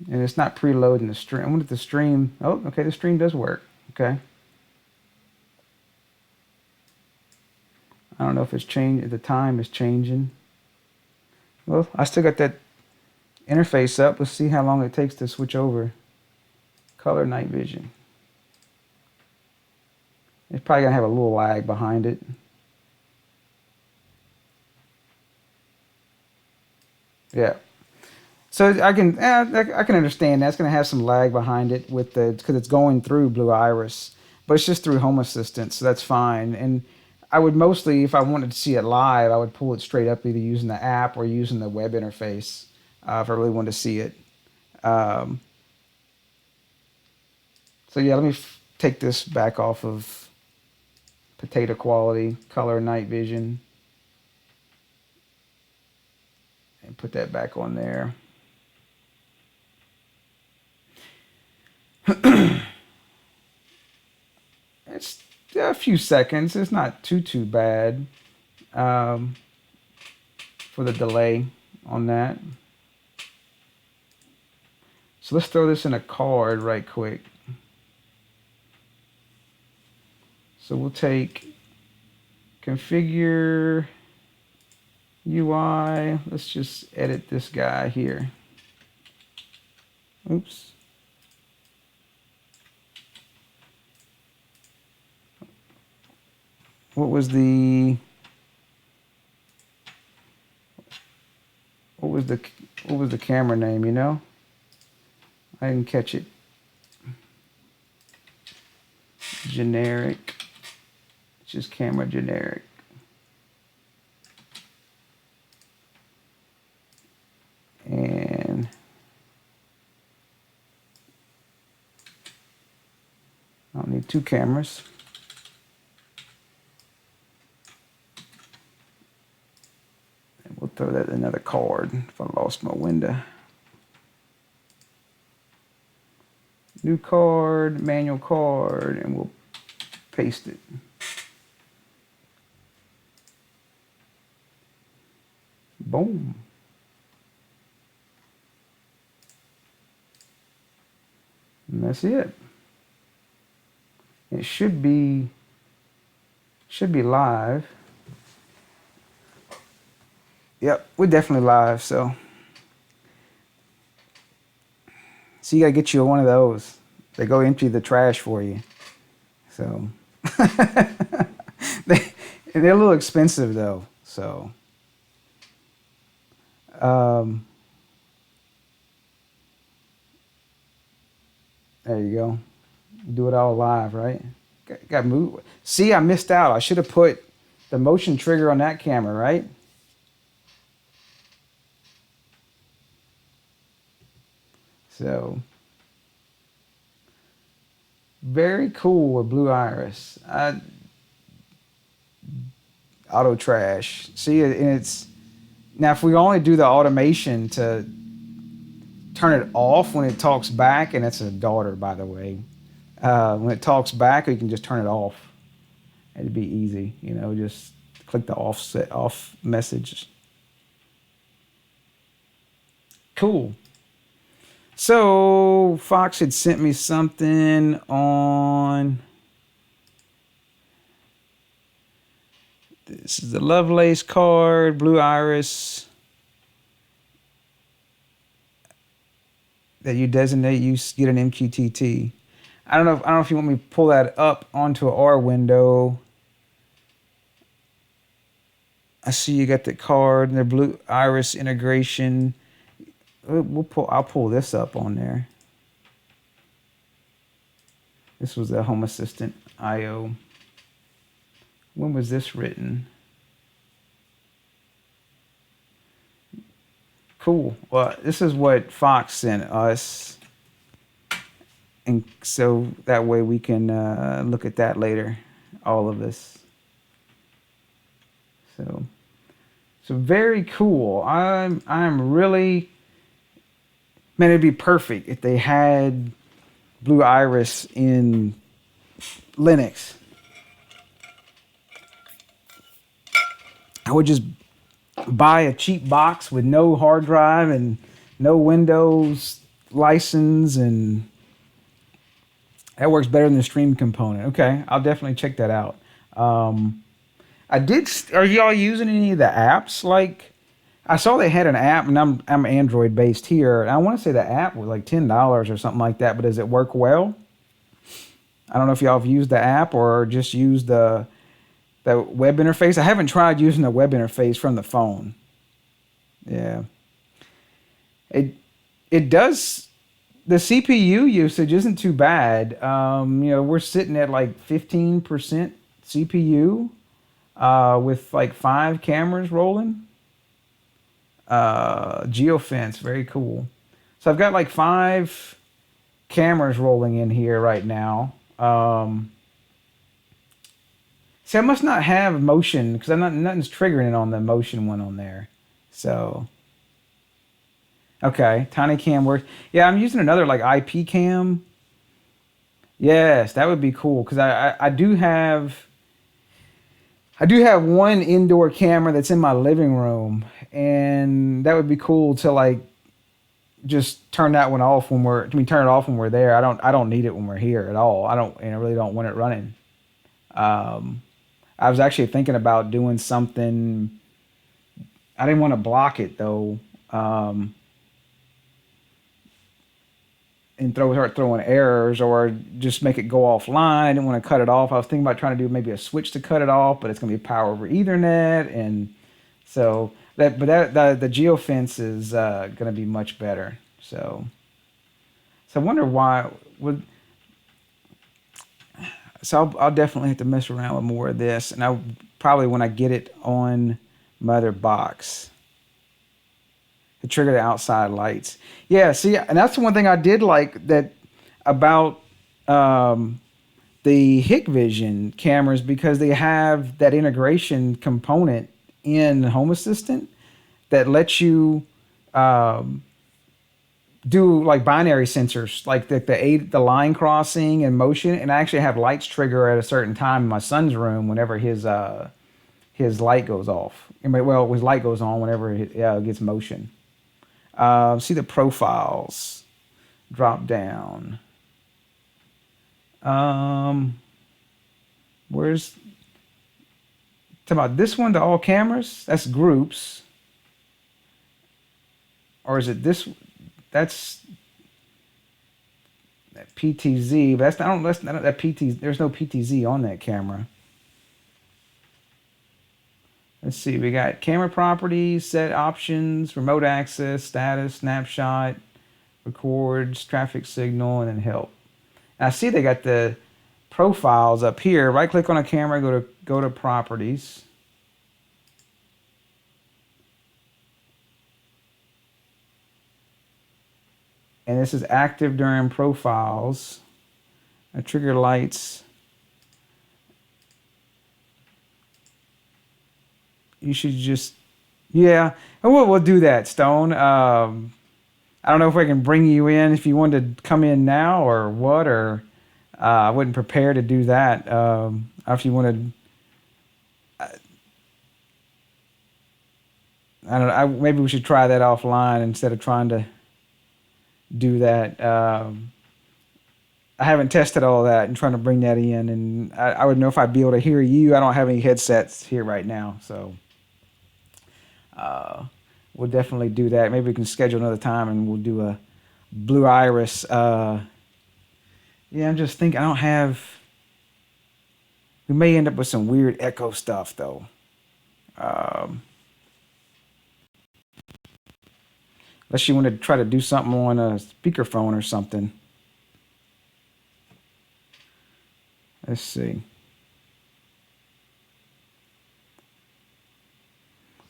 And it's not preloading the stream. I wonder if the stream, oh, okay, the stream does work, okay. I don't know if it's changed, the time is changing. Well, I still got that interface up. Let's see how long it takes to switch over. Color night vision. It's probably gonna have a little lag behind it. Yeah. So I can understand that's gonna have some lag behind it with the because it's going through Blue Iris, but it's just through Home Assistant, so that's fine. And I would mostly, if I wanted to see it live, I would pull it straight up either using the app or using the web interface if I really wanted to see it. So yeah, let me take this back off of potato quality, color night vision, and put that back on there. It's a few seconds. It's not too bad for the delay on that. So let's throw this in a card right quick. So we'll take configure UI. Let's just edit this guy here. Oops. What was the camera name, you know? I didn't catch it. Generic. It's just camera generic. And I don't need two cameras. And we'll throw that in another card if I lost my window. New card, manual card, and we'll paste it. Boom. And that's it. It should be live. Yep, we're definitely live, so you gotta get you one of those. They go empty the trash for you. So they're a little expensive though. So there you go. Do it all live, right? Got move. See, I missed out. I should have put the motion trigger on that camera, right? So very cool with Blue Iris. Auto trash. See, and it's now if we only do the automation to turn it off when it talks back, and it's a daughter, by the way. When it talks back, you can just turn it off. It'd be easy, you know. Just click the off message. Cool. So Fox had sent me something on. This is the Lovelace card, Blue Iris. That you designate, you get an MQTT. I don't know if you want me to pull that up onto an R window. I see you got the card and the Blue Iris integration. I'll pull this up on there. This was the Home Assistant IO. When was this written? Cool. Well, this is what Fox sent us. And so that way we can look at that later, all of this. So, so very cool. I'm really, man, it'd be perfect if they had Blue Iris in Linux. I would just buy a cheap box with no hard drive and no Windows license, and that works better than the stream component. Okay, I'll definitely check that out. Um, I did. Are y'all using any of the apps? Like, I saw they had an app, and I'm Android based here, and I want to say the app was like $10 or something like that. But does it work well? I don't know if y'all have used the app or just used the web interface. I haven't tried using the web interface from the phone. Yeah, it it does. The CPU usage isn't too bad. We're sitting at like 15% CPU with like 5 cameras rolling. Geofence, very cool. So I've got like 5 cameras rolling in here right now. See, I must not have motion because I'm not nothing's triggering it on the motion one on there. So okay, tiny cam works. Yeah, I'm using another like IP cam. Yes, that would be cool because I do have one indoor camera that's in my living room, and that would be cool to like just turn that one off when turn it off when we're there. I don't need it when we're here at all. I really don't want it running. Um, I was actually thinking about doing something. I didn't want to block it though, and start throwing errors or just make it go offline. I didn't want to cut it off. I was thinking about trying to do maybe a switch to cut it off, but it's going to be power over Ethernet, and so the geofence is going to be much better. So I wonder why would. So I'll definitely have to mess around with more of this, and I probably when I get it on my other box to trigger the outside lights. Yeah, see, and that's the one thing I did like that about the Hikvision cameras because they have that integration component in Home Assistant that lets you um, do like binary sensors, like the line crossing and motion, and I actually have lights trigger at a certain time in my son's room whenever his light goes off. Well, his light goes on whenever it gets motion. See the profiles drop down. Where's talking about this one to all cameras? That's groups, or is it this? That's that PTZ, but that's not that PT. There's no PTZ on that camera. Let's see. We got camera properties, set options, remote access, status, snapshot, records, traffic signal, and then help. And I see they got the profiles up here. Right click on a camera, go to properties. And this is active during profiles. Trigger lights. You should just, yeah. We'll do that, Stone. I don't know if I can bring you in if you wanted to come in now or what, or I wasn't prepared to do that. If you wanted, I don't know. Maybe we should try that offline instead of trying to do that. I haven't tested all that and trying to bring that in, and I would know if I'd be able to hear you. I don't have any headsets here right now, so we'll definitely do that. Maybe we can schedule another time and we'll do a Blue Iris. Yeah, I'm just thinking. I don't have. We may end up with some weird echo stuff though. Unless you want to try to do something on a speakerphone or something. Let's see.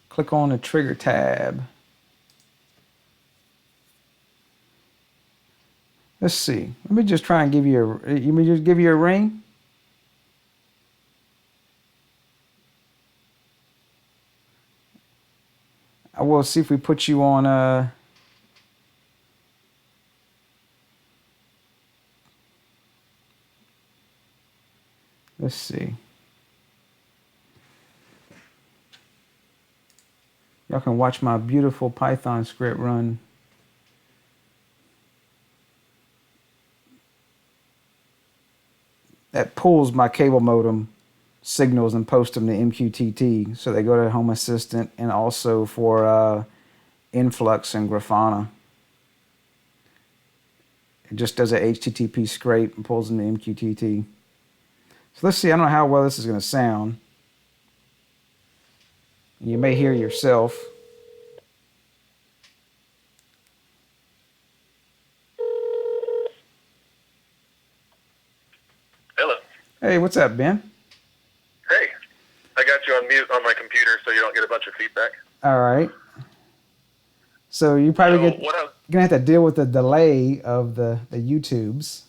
Click on the trigger tab. Let's see. Let me just try and give you a. Let me just give you a ring. we'll see if we put you on. Let's see. Y'all can watch my beautiful Python script run. That pulls my cable modem signals and posts them to MQTT. So they go to Home Assistant and also for Influx and Grafana. It just does a HTTP scrape and pulls them to MQTT. So let's see. I don't know how well this is going to sound. You may hear yourself. Hello. Hey, what's up, Ben? Hey, I got you on mute on my computer so you don't get a bunch of feedback. All right. So you probably gonna have to deal with the delay of the YouTubes.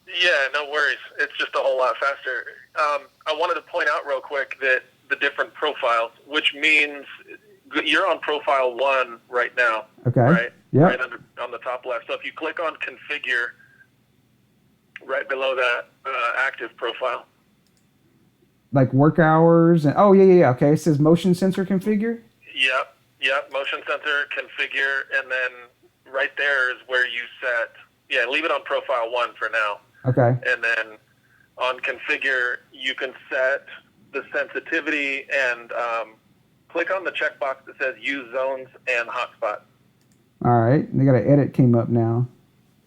Yeah, no worries. It's just a whole lot faster. I wanted to point out real quick that the different profiles, which means you're on profile 1 right now. Okay. Right? Yeah. Right on the top left. So if you click on configure right below that active profile. Like work hours and yeah. Okay, it says motion sensor configure. Yep. Motion sensor configure, and then right there is where you set. Yeah, leave it on profile 1 for now. Okay. And then on configure, you can set the sensitivity and click on the checkbox that says use zones and hotspot. All right. They got an edit came up now.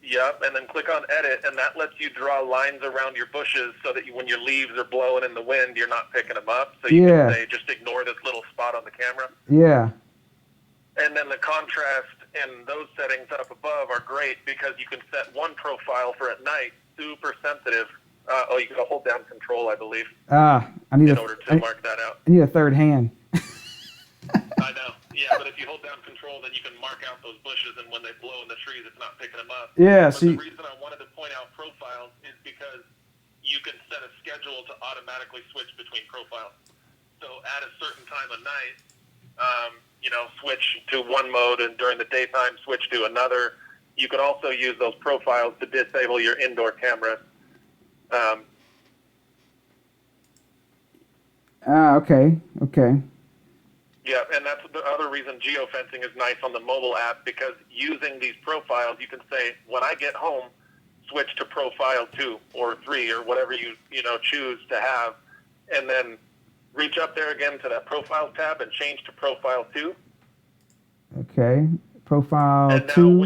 Yep, and then click on edit, and that lets you draw lines around your bushes so that when your leaves are blowing in the wind, you're not picking them up. So you can say, just ignore this little spot on the camera. Yeah. And then the contrast and those settings up above are great because you can set one profile for at night, super sensitive. You got to hold down control, I believe. I need in order to mark that out. I need a third hand. I know. Yeah, but if you hold down control, then you can mark out those bushes, and when they blow in the trees, it's not picking them up. Yeah. But the reason I wanted to point out profiles is because you can set a schedule to automatically switch between profiles. So at a certain time of night, switch to one mode, and during the daytime, switch to another. You can also use those profiles to disable your indoor cameras. Okay. Yeah, and that's the other reason geofencing is nice on the mobile app, because using these profiles, you can say, when I get home, switch to profile 2 or 3 or whatever you choose to have, and then reach up there again to that profile tab and change to profile 2. Okay, profile and now 2.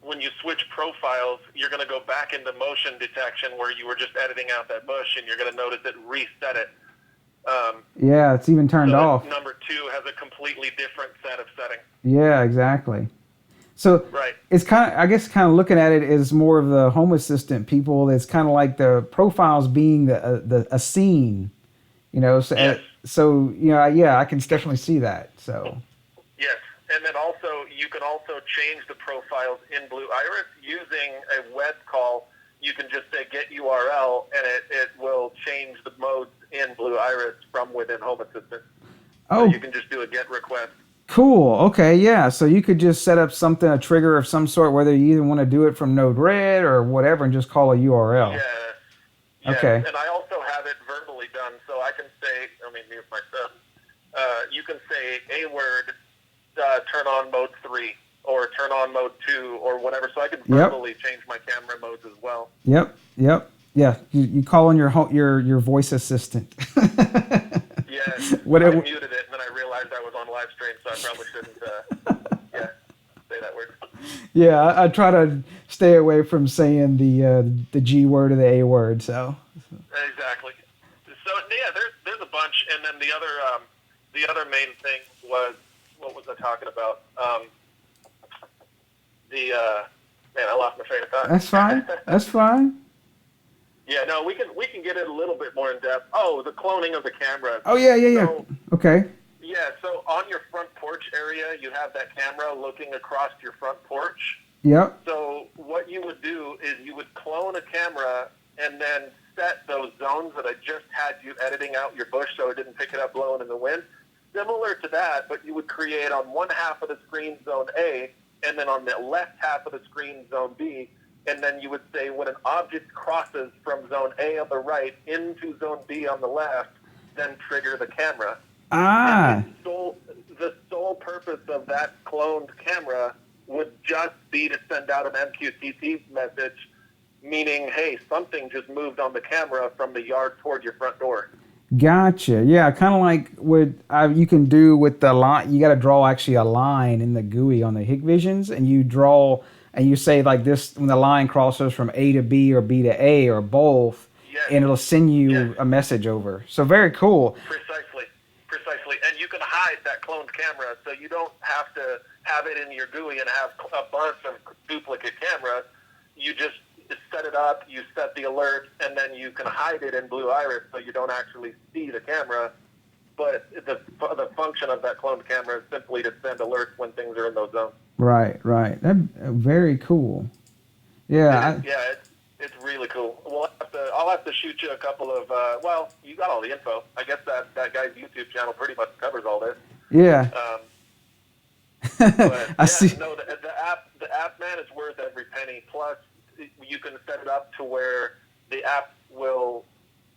When you switch profiles, you're going to go back into motion detection where you were just editing out that bush, and you're going to notice it reset it. Yeah, it's even turned off. Number 2 has a completely different set of settings. Yeah, exactly. So right. It's kind of looking at it as more of the Home Assistant people. It's kind of like the profiles being a scene, So, yes. I can definitely see that. So. Yes, and then also you can also change the profiles in Blue Iris using a web call. You can just say get URL, and it will change the modes in Blue Iris from within Home Assistant. Oh. So you can just do a get request. Cool. Okay. Yeah. So you could just set up a trigger of some sort, whether you either want to do it from Node-RED or whatever, and just call a URL. Yes. Okay. And I also have it verbally done, so I can say, mute myself. You can say a word, turn on mode 3 or turn on mode 2 or whatever. So I can verbally change my camera modes as well. Yep. Yeah. You call on your voice assistant. Yes. I muted it, and then I realized I was on live stream, so I probably shouldn't say that word. Yeah, I try to stay away from saying the G word or the A word. So. Exactly. So yeah, there's a bunch, and then the other main thing was, what was I talking about? I lost my train of thought. That's fine. Yeah, no, we can get it a little bit more in depth. Oh, the cloning of the camera. Oh yeah. So, okay. Yeah, so on your front porch area, you have that camera looking across your front porch. Yep. So what you would do is you would clone a camera and then set those zones that I just had you editing out your bush so it didn't pick it up blowing in the wind. similar to that, but you would create on one half of the screen zone A, and then on the left half of the screen zone B, and then you would say when an object crosses from zone A on the right into zone B on the left, then trigger the camera. Ah, And the sole purpose of that cloned camera would just be to send out an MQTT message, meaning, hey, something just moved on the camera from the yard toward your front door. gotcha. Yeah, kind of like what you can do with the line. You got to draw actually a line in the GUI on the Hikvisions, and you draw and you say like this when the line crosses from A to B or B to A or both, Yes. and it'll send you Yes. a message over. So very cool. Precisely. And you can hide that cloned camera, so you don't have to have it in your GUI and have a bunch of duplicate cameras. You just set it up, you set the alert, and then you can hide it in Blue Iris so you don't actually see the camera. But the function of that cloned camera is simply to send alerts when things are in those zones. Right. That very cool. Yeah. It's really cool. I'll have to shoot you a couple of. You got all the info. I guess that guy's YouTube channel pretty much covers all this. Yeah. But I see. No, the app, man, is worth every penny. Plus, you can set it up to where the app will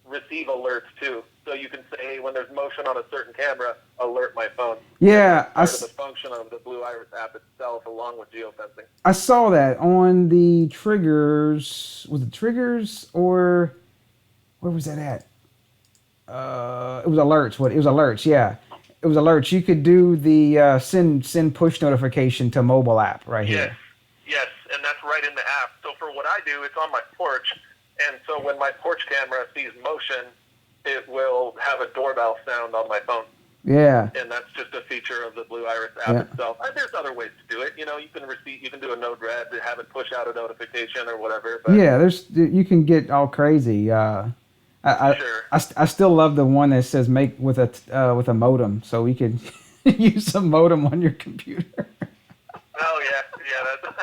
receive alerts too. So you can say, hey, when there's motion on a certain camera, alert my phone. Yeah, Part of the function of the Blue Iris app itself, along with geofencing. I saw that on the triggers. Was it triggers or where was that at? It was alerts. It was alerts. Yeah, it was alerts. You could do the send push notification to mobile app right here. Yes, and that's right in the app. So for what I do, it's on my porch, and so when my porch camera sees motion, it will have a doorbell sound on my phone. Yeah. And that's just a feature of the Blue Iris app itself. And there's other ways to do it. You know, you can do a Node-RED to have it push out a notification or whatever. But Yeah, you can get all crazy. Sure. I still love the one that says make with a modem, so we could use some modem on your computer. Oh yeah, that's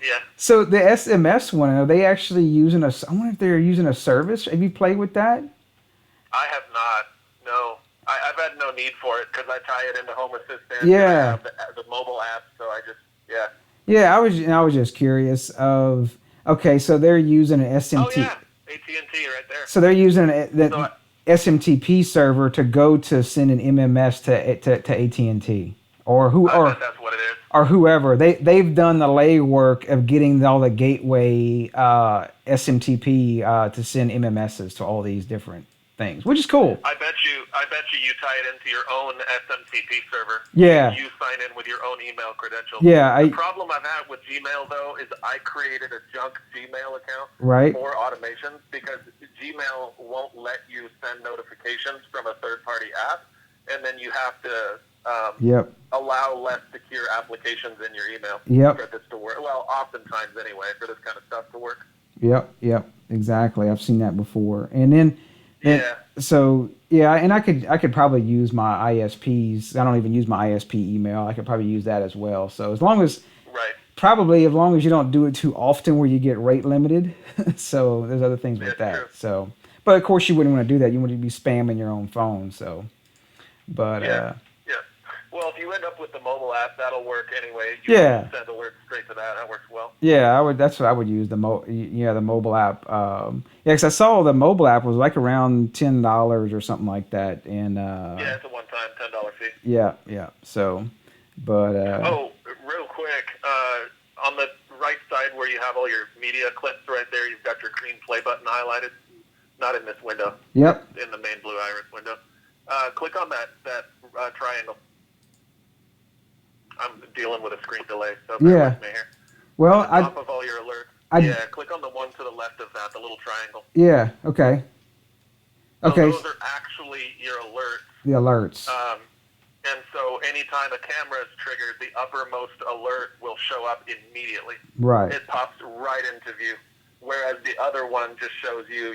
yeah. So the SMS one, are they actually using I wonder if they're using a service. Have you played with that? I have not. No, I've had no need for it because I tie it into Home Assistant. Yeah. And I have the mobile app, so I just Yeah, I was just curious of. Okay, so they're using an SMT. Oh yeah, AT&T right there. So they're using the SMTP server to go to send an MMS to AT&T or I bet that's what it is. or whoever. They've done the legwork of getting all the gateway SMTP to send MMSs to all these different things, which is cool. I bet you tie it into your own SMTP server. Yeah. You sign in with your own email credentials. Yeah. The problem I've had with Gmail though is I created a junk Gmail account Right. for automations because Gmail won't let you send notifications from a third-party app, and then you have to allow less secure applications in your email for this to work. Well, oftentimes anyway, for this kind of stuff to work. Yep. Exactly. I've seen that before. And then so and I could probably use my ISPs. I don't even use my ISP email. I could probably use that as well. So as long as you don't do it too often where you get rate limited. So there's other things with that. True. So but of course you wouldn't want to do that. You wouldn't be spamming your own phone. So but well, if you end up with the mobile app, that'll work anyway. You can send alerts straight to that. That works well. Yeah, that's what I would use the mobile app. Because I saw the mobile app was like around $10 or something like that, and it's a one-time $10 fee. Yeah. So, but real quick, on the right side where you have all your media clips right there, you've got your green play button highlighted. Not in this window. Yep. In the main Blue Iris window. Click on that triangle. I'm dealing with a screen delay, so bear with me here. Well, on top of all your alerts. Click on the one to the left of that, the little triangle. Yeah. Okay. So those are actually your alerts. The alerts. And so anytime a camera is triggered, the uppermost alert will show up immediately. Right. It pops right into view, whereas the other one just shows you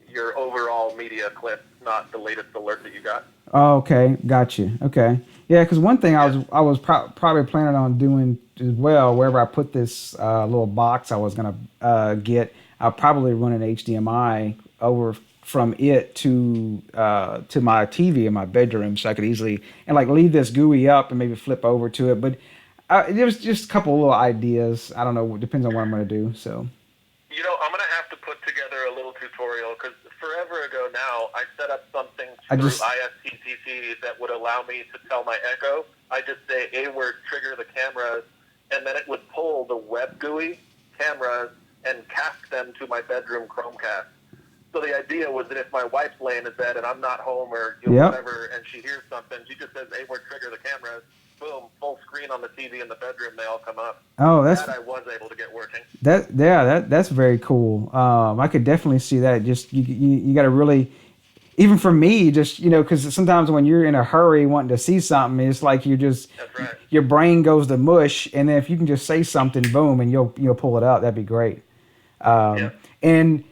your overall media clip, not the latest alert that you got. Oh, okay, gotcha. Okay, yeah, because one thing I was probably planning on doing as well, wherever I put this little box I was gonna get, I'll probably run an HDMI over from it to my TV in my bedroom, so I could easily and like leave this GUI up and maybe flip over to it. But there's just a couple little ideas. I don't know. It depends on what I'm going to do. So I'm going to have to put together a little tutorial because forever ago now, I set up something I through just ISTTC that would allow me to tell my Echo. I just say a word, trigger the cameras, and then it would pull the web GUI cameras and cast them to my bedroom Chromecast. So the idea was that if my wife's laying in bed and I'm not home or Yep. whatever, and she hears something, she just says a word, trigger the cameras. Boom, full screen on the TV in the bedroom. They all come up. Oh, that's that I was able to get working. that's very cool. I could definitely see that. Just you got to really, even for me, just because sometimes when you're in a hurry wanting to see something, it's like That's right. your brain goes to mush, and then if you can just say something, boom, and you'll pull it up. That'd be great. Yeah. And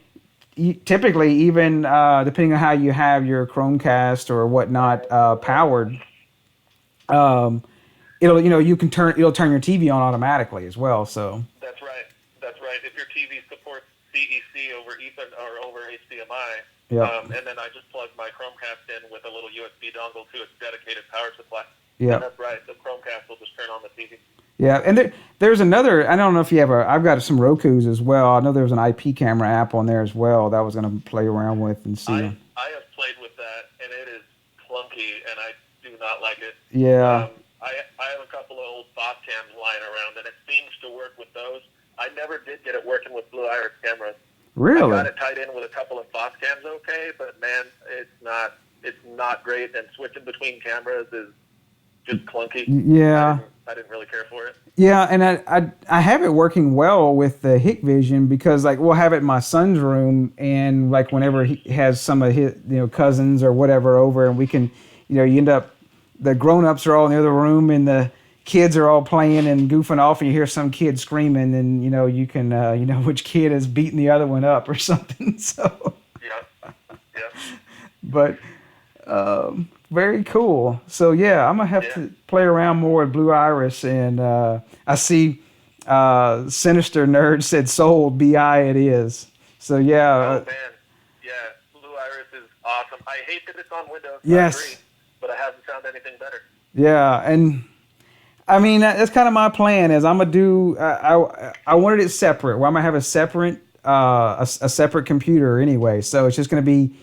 typically, even depending on how you have your Chromecast or whatnot powered, it'll turn your TV on automatically as well. So That's right. That's right. If your TV supports CEC over Ethernet or over HDMI, yeah, and then I just plug my Chromecast in with a little USB dongle to its dedicated power supply. yeah. And that's right. The Chromecast will just turn on the TV. Yeah, and there's another. I don't know if you have I've got some Roku's as well. I know there's an IP camera app on there as well that I was going to play around with and see. I have played with that, and it is clunky, and I do not like it. Yeah. I have a couple of old Boss cams lying around, and it seems to work with those. I never did get it working with Blue Iris cameras. Really? I got it tied in with a couple of Boss cams, okay, but man, it's not great, and switching between cameras is just clunky. Yeah. I didn't really care for it. Yeah, and I have it working well with the Hikvision because like we'll have it in my son's room, and like whenever he has some of his cousins or whatever over, and we can you end up the grown-ups are all in the other room and the kids are all playing and goofing off, and you hear some kid screaming, and you can which kid is beating the other one up or something. So Yeah. but very cool. So yeah, I'm gonna have to play around more with Blue Iris, and I see Sinister Nerd said sold BI it is. So yeah. Oh man, yeah, Blue Iris is awesome. I hate that it's on Windows. Yes. I agree, but I haven't found anything better. Yeah, and I mean that's kind of my plan. Is I'm gonna do. I wanted it separate. Where I'm gonna have a separate a separate computer anyway. So it's just gonna be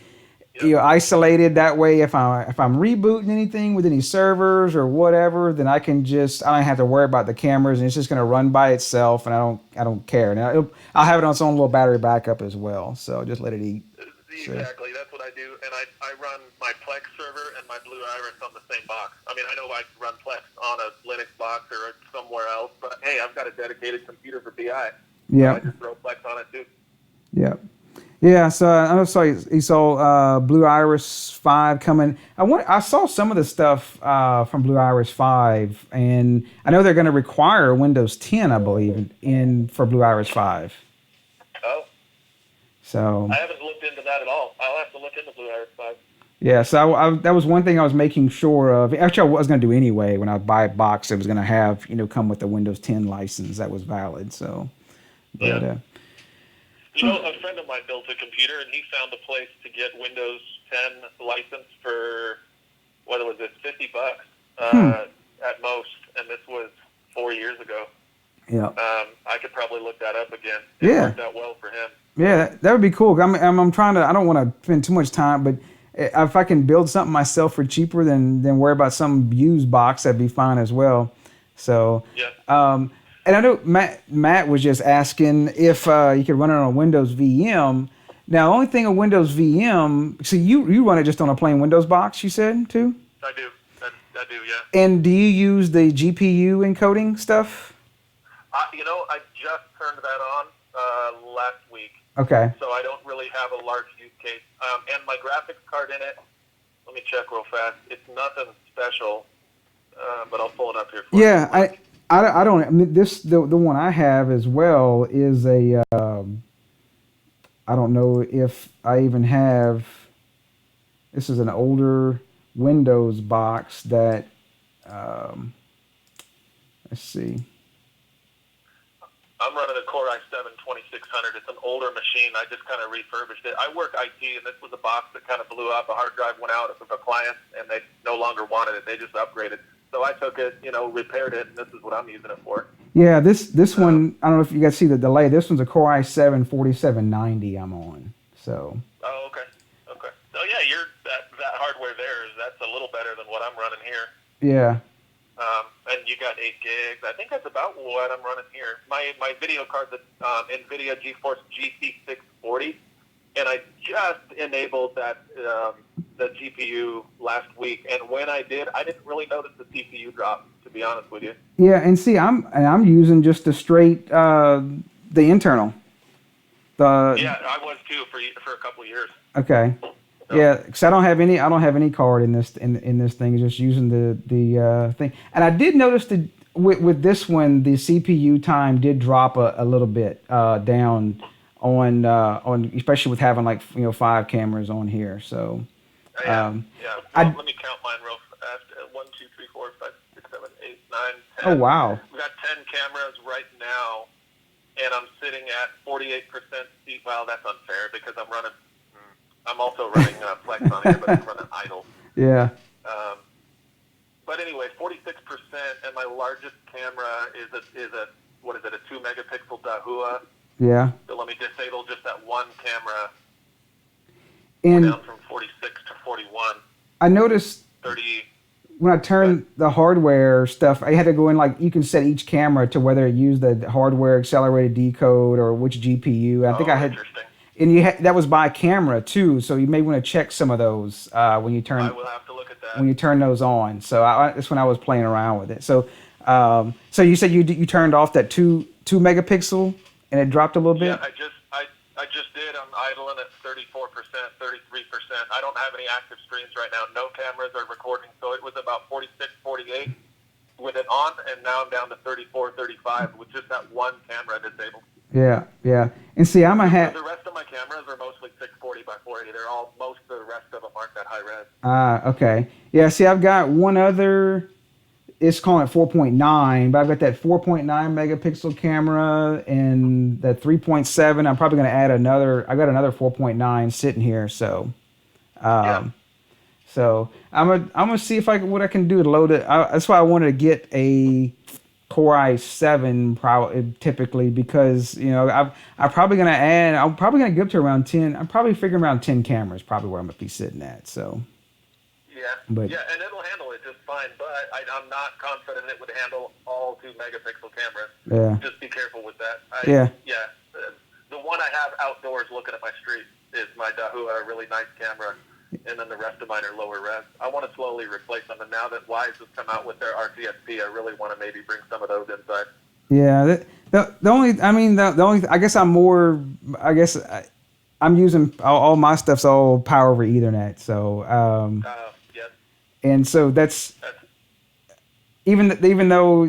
isolated. That way, if I'm rebooting anything with any servers or whatever, then I don't have to worry about the cameras, and it's just gonna run by itself, and I don't care. Now I'll have it on its own little battery backup as well. So just let it eat. Exactly, that's what I do, and I run my Plex server and my Blue Iris on the same box. I mean, I know I run Plex on a Linux box or somewhere else, but hey, I've got a dedicated computer for BI. Yeah. So I just throw Plex on it too. Yeah. Yeah, so I saw you saw Blue Iris 5 coming. I saw some of the stuff from Blue Iris 5, and I know they're going to require Windows 10, I believe, for Blue Iris 5. Oh. So I haven't looked into that at all. I'll have to look into Blue Iris 5. yeah, so that was one thing I was making sure of. Actually, I was going to do anyway. When I buy a box, it was going to have come with the Windows 10 license that was valid. So, but. Yeah. A friend of mine built a computer, and he found a place to get Windows 10 license for, what was it, $50 at most, and this was 4 years ago. Yeah. I could probably look that up again. It worked out well for him. Yeah, that would be cool. I'm trying to. I don't want to spend too much time, but if I can build something myself for cheaper than worry about some used box, that'd be fine as well. So. Yeah. And I know Matt was just asking if you could run it on a Windows VM. Now, the only thing a Windows VM, so you run it just on a plain Windows box, you said, too? I do. I do, yeah. And do you use the GPU encoding stuff? I just turned that on last week. Okay. So I don't really have a large use case. And my graphics card in it, let me check real fast. It's nothing special, but I'll pull it up here for you. Yeah, I don't. I mean, the one I have as well is a. I don't know if I even have. This is an older Windows box that. Let's see. I'm running a Core i7-2600. It's an older machine. I just kind of refurbished it. I work IT, and this was a box that kind of blew up. A hard drive went out with a client, and they no longer wanted it. They just upgraded. So I took it, repaired it, and this is what I'm using it for. Yeah, this one, I don't know if you guys see the delay. This one's a Core i7-4790 I'm on. So. Oh, okay. Okay. So yeah, that hardware there that's a little better than what I'm running here. Yeah. And you got 8 gigs. I think that's about what I'm running here. My video card's a NVIDIA GeForce GT640, and I just enabled that the GPU last week. And when I did, I didn't really notice the CPU drop, to be honest with you. Yeah, and see, I'm using just the straight the internal. Yeah, I was too for a couple of years. Okay. Yeah, because I don't have any card in this thing. It's just using the thing. And I did notice that with this one, the CPU time did drop a little bit down on especially with having 5 cameras on here. So yeah. Well, let me count mine real fast. 1, 2, 3, 4, 5, 6, 7, 8, 9, 10. Oh wow. We got 10 cameras right now, and I'm sitting at 48% speed. Well, that's unfair because I'm also running Flex on here, but I'm running idle. Yeah. But anyway, 46%, and my largest camera is a what is it? A 2 megapixel Dahua. Yeah. So let me disable just that one camera. And down from 46 to 41. I noticed 30. When I turned the hardware stuff, I had to go in you can set each camera to whether it used the hardware accelerated decode or which GPU. I think I had. Interesting. And that was by camera too, so you may want to check some of those when you turn. I will have to look at that. When you turn those on. So that's when I was playing around with it. So, so you said you turned off that 2 megapixel and it dropped a little bit. Yeah, I just did. I'm idling at 34%, 33%. I don't have any active streams right now. No cameras are recording, so it was about 46, 48 with it on, and now I'm down to 34, 35 with just that one camera disabled. Yeah. And see, I'm a The rest of my cameras are mostly 640 by 480. Most of the rest of them aren't that high res. Okay. Yeah, see, I've got one other, it's calling it 4.9, but I've got that 4.9 megapixel camera and that 3.7. I'm probably going to add I got another 4.9 sitting here, so. So I'm gonna see what I can do to load it. That's why I wanted to get a Core i7 typically, because I'm probably gonna get up to around 10. I'm probably figuring around 10 cameras, probably where I'm gonna be sitting at. So. And it'll handle it just fine, but I'm not confident it would handle all 2 megapixel cameras. Yeah. Just be careful with that. The one I have outdoors looking at my street is my Dahua, a really nice camera, and then the rest of mine are lower res. I want to slowly replace them, and now that Wise has come out with their RTSP, I really want to maybe bring some of those inside. Yeah, I'm using all my stuff's all power over Ethernet, so Yes. And so that's even though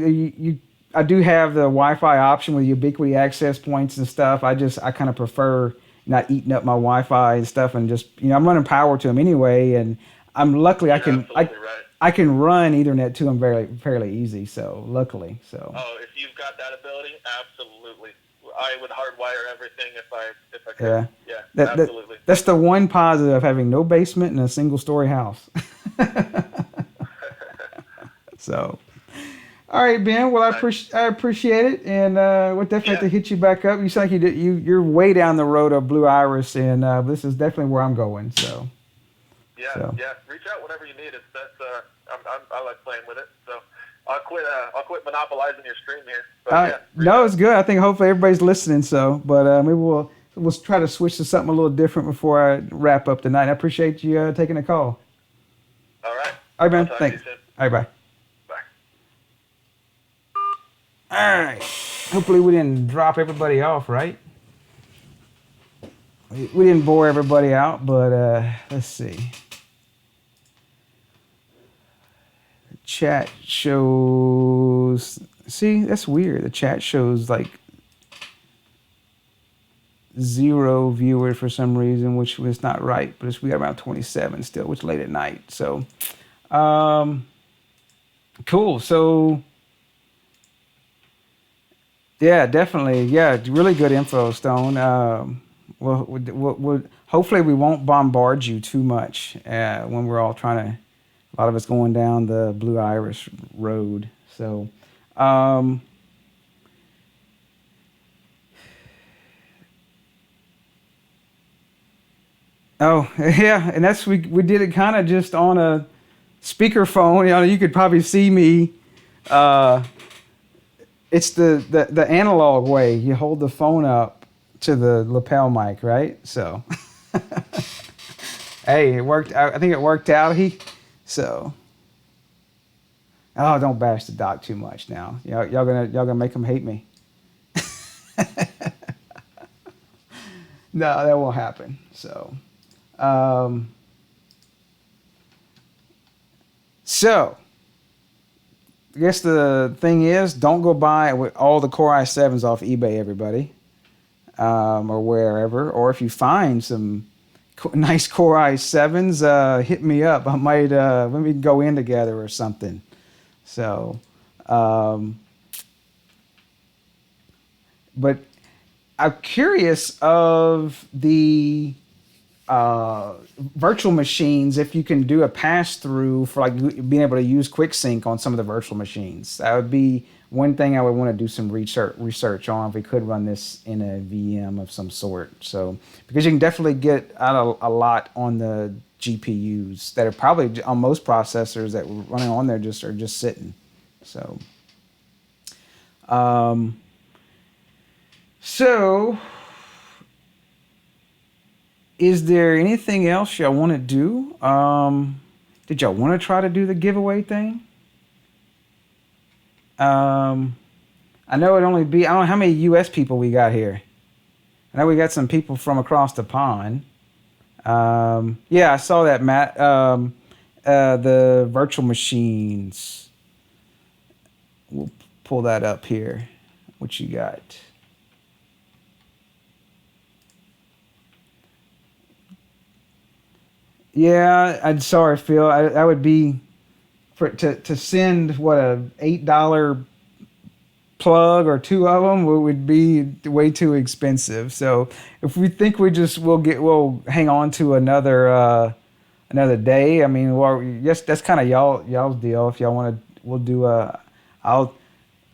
I do have the Wi-Fi option with ubiquity access points and stuff, I kind of prefer not eating up my Wi-Fi and stuff, and just I'm running power to them anyway, and I'm luckily I can run Ethernet to them fairly easy. So luckily, so. Oh, if you've got that ability, absolutely. I would hardwire everything if I could. Yeah, absolutely. That's the one positive of having no basement and a single-story house. So, all right, Ben. Well, I appreciate it, and we'll definitely have to hit you back up. You sound like you're way down the road of Blue Iris, and this is definitely where I'm going. So. Yeah. Reach out whenever you need it. I like playing with it. So I'll quit monopolizing your stream here. But, no, it's good. I think hopefully everybody's listening. So, but maybe we'll try to switch to something a little different before I wrap up tonight. I appreciate you taking the call. All right. All right, man. Thanks. All right, bye. All right. Hopefully we didn't drop everybody off, right? We didn't bore everybody out, but let's see. The chat shows. See, that's weird. The chat shows 0 viewers for some reason, which was not right. But we got around 27 still, which is late at night. So, cool. So. Yeah, definitely. Yeah, really good info, Stone. We'll hopefully we won't bombard you too much when we're all trying to. A lot of us going down the Blue Iris road. So, um, oh yeah, and that's we did it kind of just on a speakerphone. You know, you could probably see me. Uh, it's the analog way. You hold the phone up to the lapel mic, right? So, hey, it worked. I think it worked out. So. Oh, don't bash the doc too much now. Y'all gonna make him hate me. No, that won't happen. So, um, so I guess the thing is, don't go buy with all the Core i7s off eBay, everybody, or wherever. Or if you find some nice Core i7s, hit me up. I might let me go in together or something. So, um, but I'm curious of the virtual machines if you can do a pass through for like being able to use QuickSync on some of the virtual machines. That would be one thing I would want to do some research on if we could run this in a VM of some sort. So because you can definitely get out a lot on the GPUs that are probably on most processors that were running on there are just sitting. So um, so is there anything else y'all want to do? Did y'all want to try to do the giveaway thing? I know it only be, I don't know how many US people we got here. I know we got some people from across the pond. Yeah, I saw that, Matt. The virtual machines. We'll pull that up here. What you got? Yeah, I'm sorry, Phil. That would be to send what a $8 plug or two of them would be way too expensive. So if we think we'll hang on to another day. I mean, well, yes, that's kind of y'all's deal. If y'all want to, we'll do I'll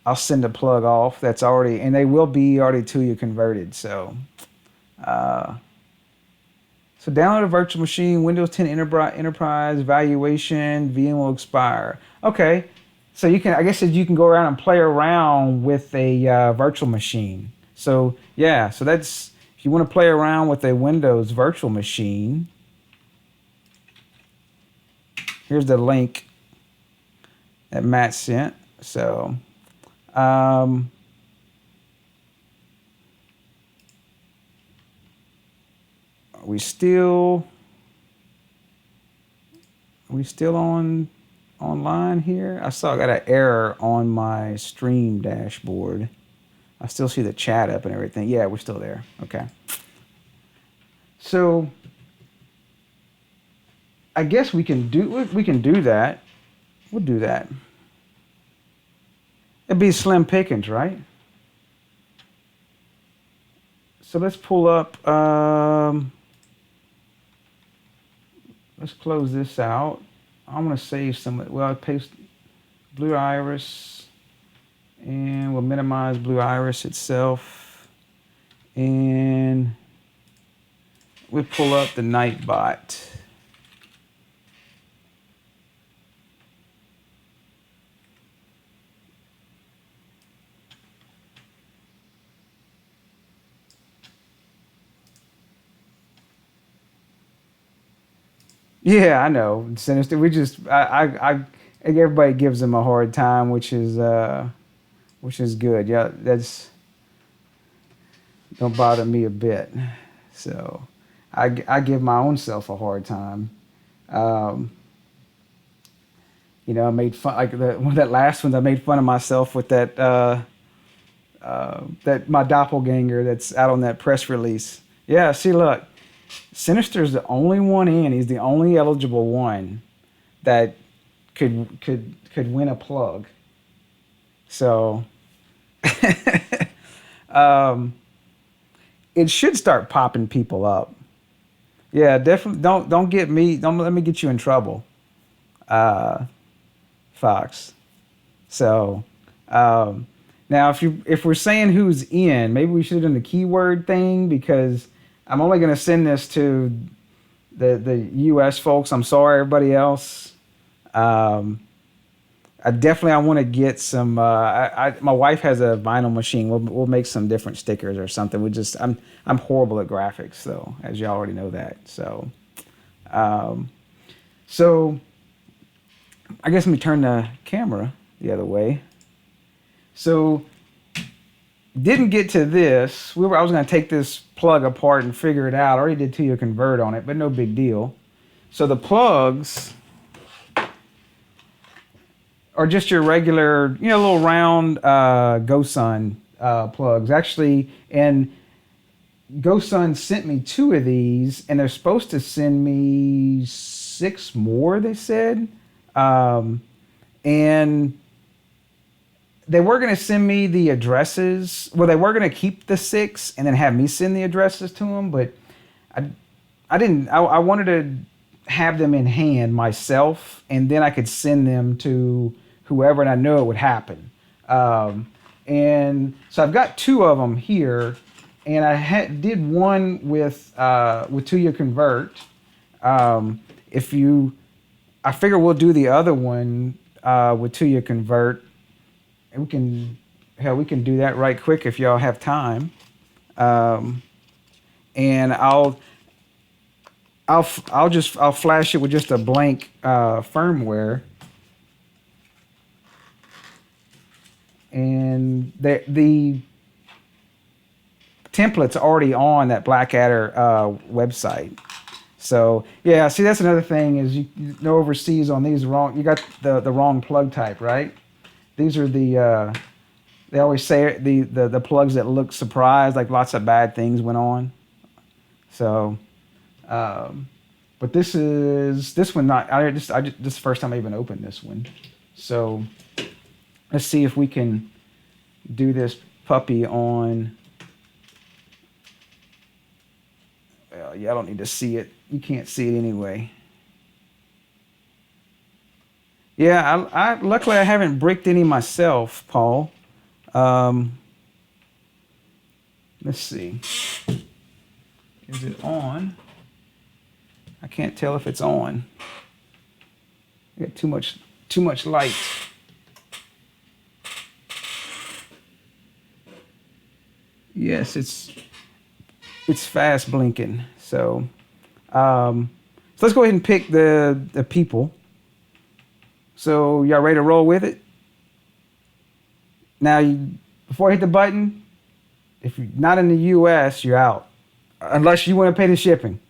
I'll send a plug off that's already, and they will be already to you converted. So. Uh, So download a virtual machine, Windows 10 Enterprise, valuation, VM will expire. Okay, so I guess you can go around and play around with a virtual machine. So yeah, so that's, if you want to play around with a Windows virtual machine, here's the link that Matt sent. So, um, we still online here? I saw I got an error on my stream dashboard. I still see the chat up and everything. Yeah, we're still there. Okay. So I guess we can do that. We'll do that. It'd be slim pickings, right? So let's pull up. Let's close this out. I'm gonna save some. Well, I paste Blue Iris, and we'll minimize Blue Iris itself, and we pull up the Nightbot. Yeah, I know. Sinister. We just I think everybody gives them a hard time, which is good. Yeah, that's don't bother me a bit. So I give my own self a hard time. Um, I made fun like that last one. I made fun of myself with that my doppelganger that's out on that press release. Yeah, see, look, Sinister's the only one in. He's the only eligible one that could win a plug. So It should start popping people up. Yeah, definitely. Don't get me. Don't let me get you in trouble, Fox. So now, if we're saying who's in, maybe we should have done the keyword thing because I'm only going to send this to the U.S. folks. I'm sorry, everybody else. I want to get some. My wife has a vinyl machine. We'll make some different stickers or something. I'm horrible at graphics though, as you already know that. Um, so I guess let me turn the camera the other way. So didn't get to this. I was going to take this plug apart and figure it out. I already did 2-year convert on it, but no big deal. So the plugs are just your regular, little round GoSun plugs. Actually, and GoSun sent me 2 of these, and they're supposed to send me 6 more, they said. And they were going to send me the addresses. Well, they were going to keep the 6 and then have me send the addresses to them, but I didn't. I wanted to have them in hand myself, and then I could send them to whoever, and I know it would happen. And so I've got 2 of them here, and I did one with 2-year convert. I figure we'll do the other one with 2-year convert, and we can do that right quick if y'all have time. And I'll flash it with just a blank firmware. And the template's already on that Blackadder website. So yeah, see, that's another thing is you know overseas on these wrong. You got the wrong plug type, right? These are the they always say the plugs that look surprised, like lots of bad things went on. So, but this one not. This is the first time I even opened this one. So let's see if we can do this puppy on. Well, yeah, I don't need to see it. You can't see it anyway. Yeah, I luckily I haven't bricked any myself, Paul. Let's see. Is it on? I can't tell if it's on. I got too much light. Yes, it's fast blinking. So let's go ahead and pick the people. So y'all ready to roll with it? Now, before I hit the button, if you're not in the U.S., you're out, unless you want to pay the shipping.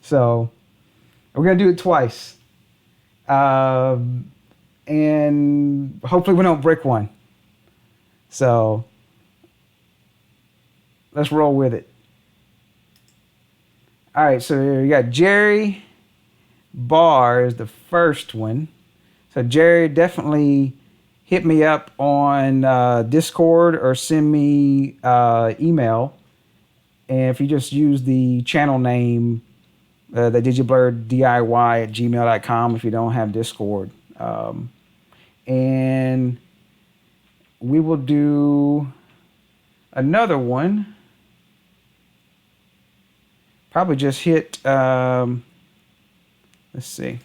So we're gonna do it twice, and hopefully we don't brick one. So let's roll with it. All right, so you got Jerry Barr is the first one. So Jerry, definitely hit me up on Discord or send me email. And if you just use the channel name, the digiblurDIY@gmail.com if you don't have Discord. And we will do another one. Probably just hit, let's see.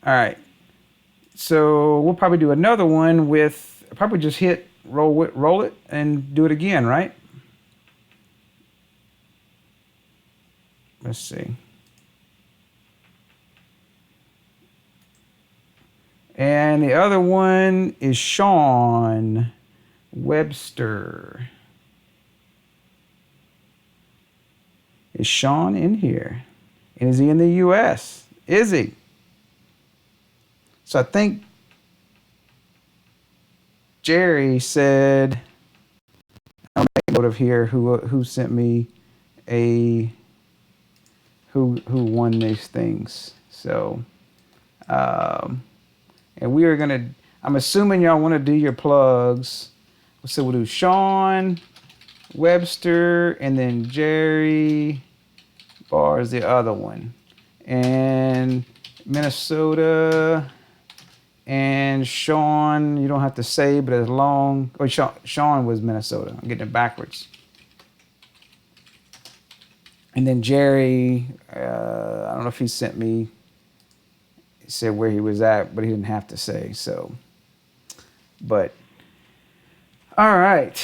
All right. So we'll probably do another one with, probably just hit roll it and do it again, right? Let's see. And the other one is Sean Webster. Is Sean in here? And is he in the U.S.? Is he? So I think Jerry said, I'll make a note of here who sent me who won these things. So, and we are gonna, I'm assuming y'all want to do your plugs. So we'll do Sean, Webster, and then Jerry Barr is the other one. And Minnesota and Sean, you don't have to say, but as long... Oh, Sean was Minnesota. I'm getting it backwards. And then Jerry, I don't know if he sent me... He said where he was at, but he didn't have to say, so... But... All right.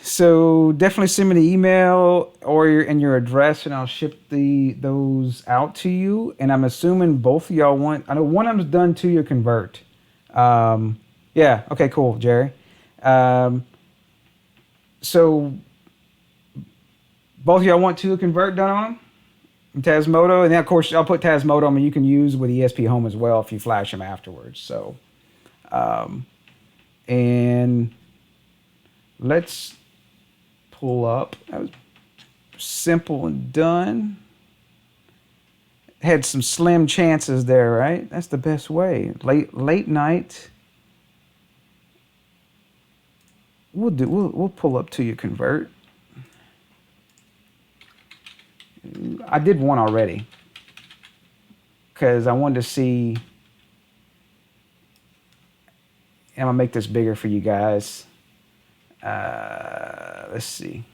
So definitely send me the email or your address, and I'll ship those out to you. And I'm assuming both of y'all want... I know one of them's done to your convert. Yeah. Okay. Cool, Jerry. So both of y'all want to convert done on them? Tasmodo, and then of course I'll put Tasmodo on, and you can use with ESP Home as well if you flash them afterwards. So, and let's pull up. That was simple and done. Had some slim chances there, right? That's the best way. Late night. We'll pull up to you convert. I did one already because I wanted to see. I'm gonna make this bigger for you guys. Let's see.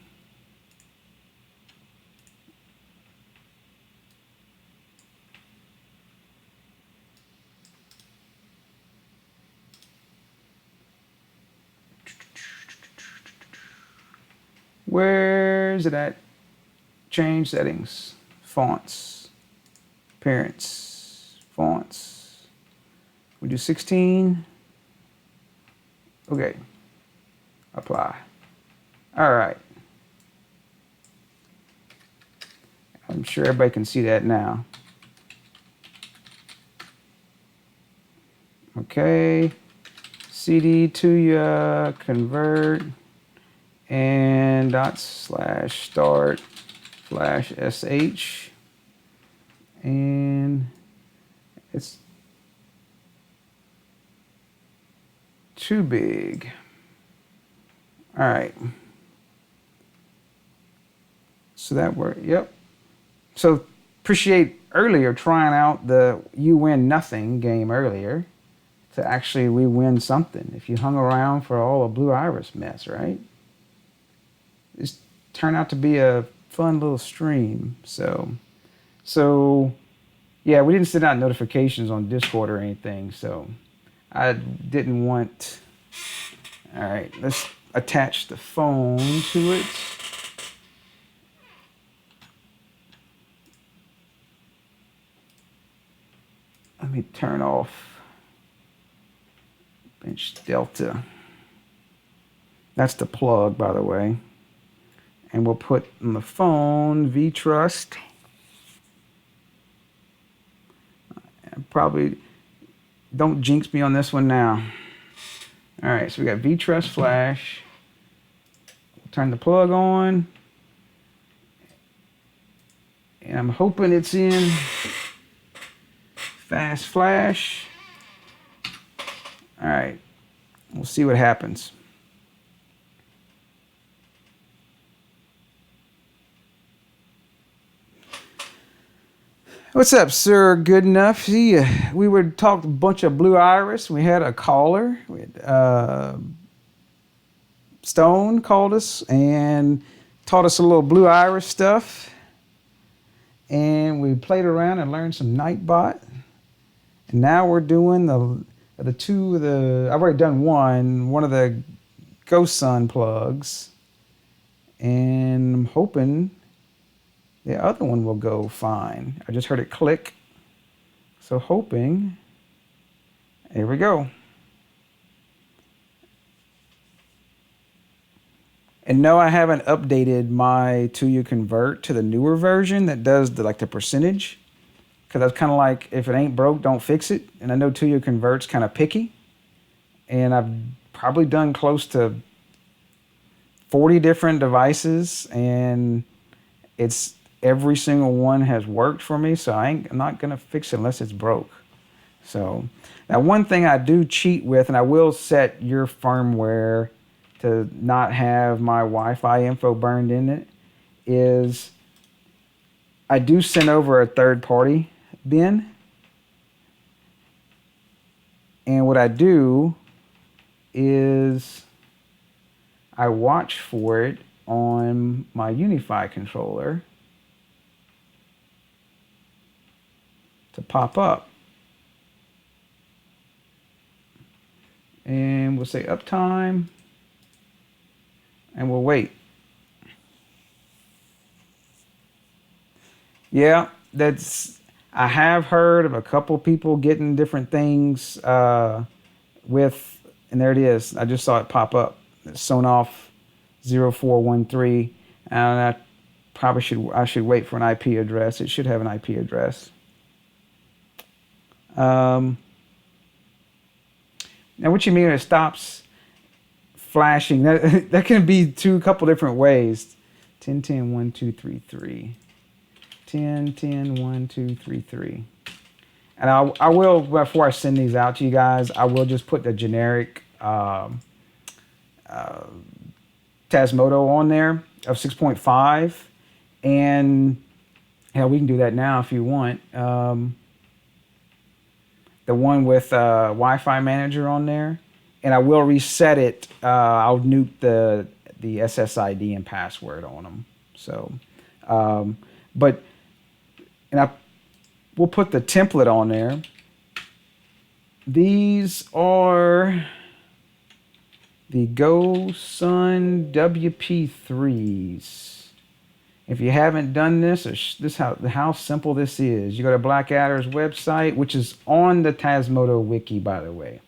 Where's it at? Change settings, fonts, appearance, fonts. We do 16. Okay. Apply. All right. I'm sure everybody can see that now. Okay. CD to ya, convert, and /start/sh, and it's too big. All right. So that worked. Yep. So appreciate earlier trying out the you win nothing game earlier to actually we win something. If you hung around for all the Blue Iris mess, right? This turned out to be a fun little stream. So yeah, we didn't send out notifications on Discord or anything. So I didn't want. All right, let's attach the phone to it. Let me turn off bench delta. That's the plug, by the way. And we'll put on the phone vtrust. Probably don't jinx me on this one now. All right, so we got vtrust flash. We'll turn the plug on. And I'm hoping it's in fast flash. All right, we'll see what happens. What's up, sir? Good enough. See, we were talking a bunch of Blue Iris. We had a caller. We had, Stone called us and taught us a little Blue Iris stuff. And we played around and learned some Nightbot. And now we're doing the two of the. I've already done one of the Ghost Sun plugs, and I'm hoping the other one will go fine. I just heard it click. So hoping. Here we go. And no, I haven't updated my To Convert to the newer version that does the percentage. Because that's kind of like, if it ain't broke, don't fix it. And I know To Convert's kind of picky. And I've probably done close to 40 different devices. And every single one has worked for me, so I'm not gonna fix it unless it's broke. So now one thing I do cheat with, and I will set your firmware to not have my Wi-Fi info burned in it, is I do send over a third-party bin. And what I do is I watch for it on my Unify controller to pop up. And we'll say uptime, and we'll wait. Yeah, I have heard of a couple people getting different things with, and there it is. I just saw it pop up. Sonoff 0413. And I should wait for an IP address. It should have an IP address. Now what you mean it stops flashing? That can be a couple different ways. 10 10 1 2 3 3. 10 10 1 2 3 3. And I will, before I send these out to you guys, I will just put the generic Tasmodo on there of 6.5, and hell, we can do that now if you want. The one with Wi-Fi Manager on there, and I will reset it. I'll nuke the SSID and password on them. So, we'll put the template on there. These are the GoSun WP3s. If you haven't done this how simple this is. You go to Blackadder's website, which is on the Tasmodo wiki, by the way.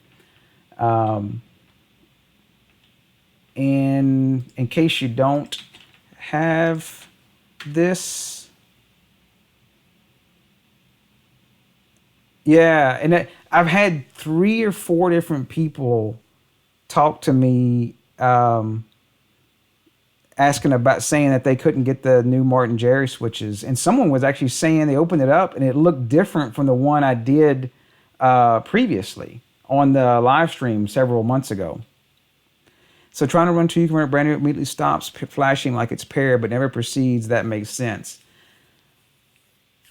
And in case you don't have this, yeah, and I've had 3 or 4 different people talk to me asking about, saying that they couldn't get the new Martin Jerry switches, and someone was actually saying they opened it up and it looked different from the one I did previously on the live stream several months ago. So trying to run 2, you can run it brand new, it immediately stops flashing like it's paired but never proceeds. That makes sense.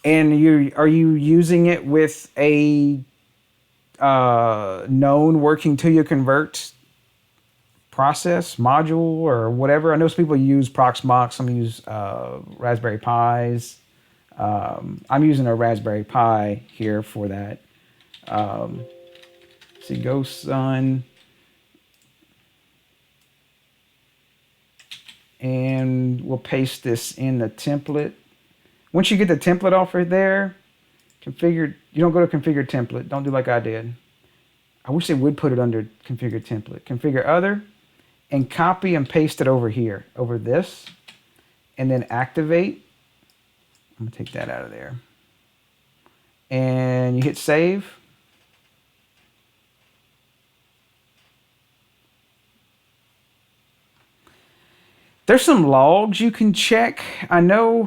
And are you using it with a known working to your convert process module or whatever? I know some people use Proxmox, some use Raspberry Pis. I'm using a Raspberry Pi here for that. See, GoSun. And we'll paste this in the template. Once you get the template off right there, configure. You don't go to configure template. Don't do like I did. I wish they would put it under configure template. Configure other, and copy and paste it over here, over this, and then activate. I'm gonna take that out of there. And you hit save. There's some logs you can check. I know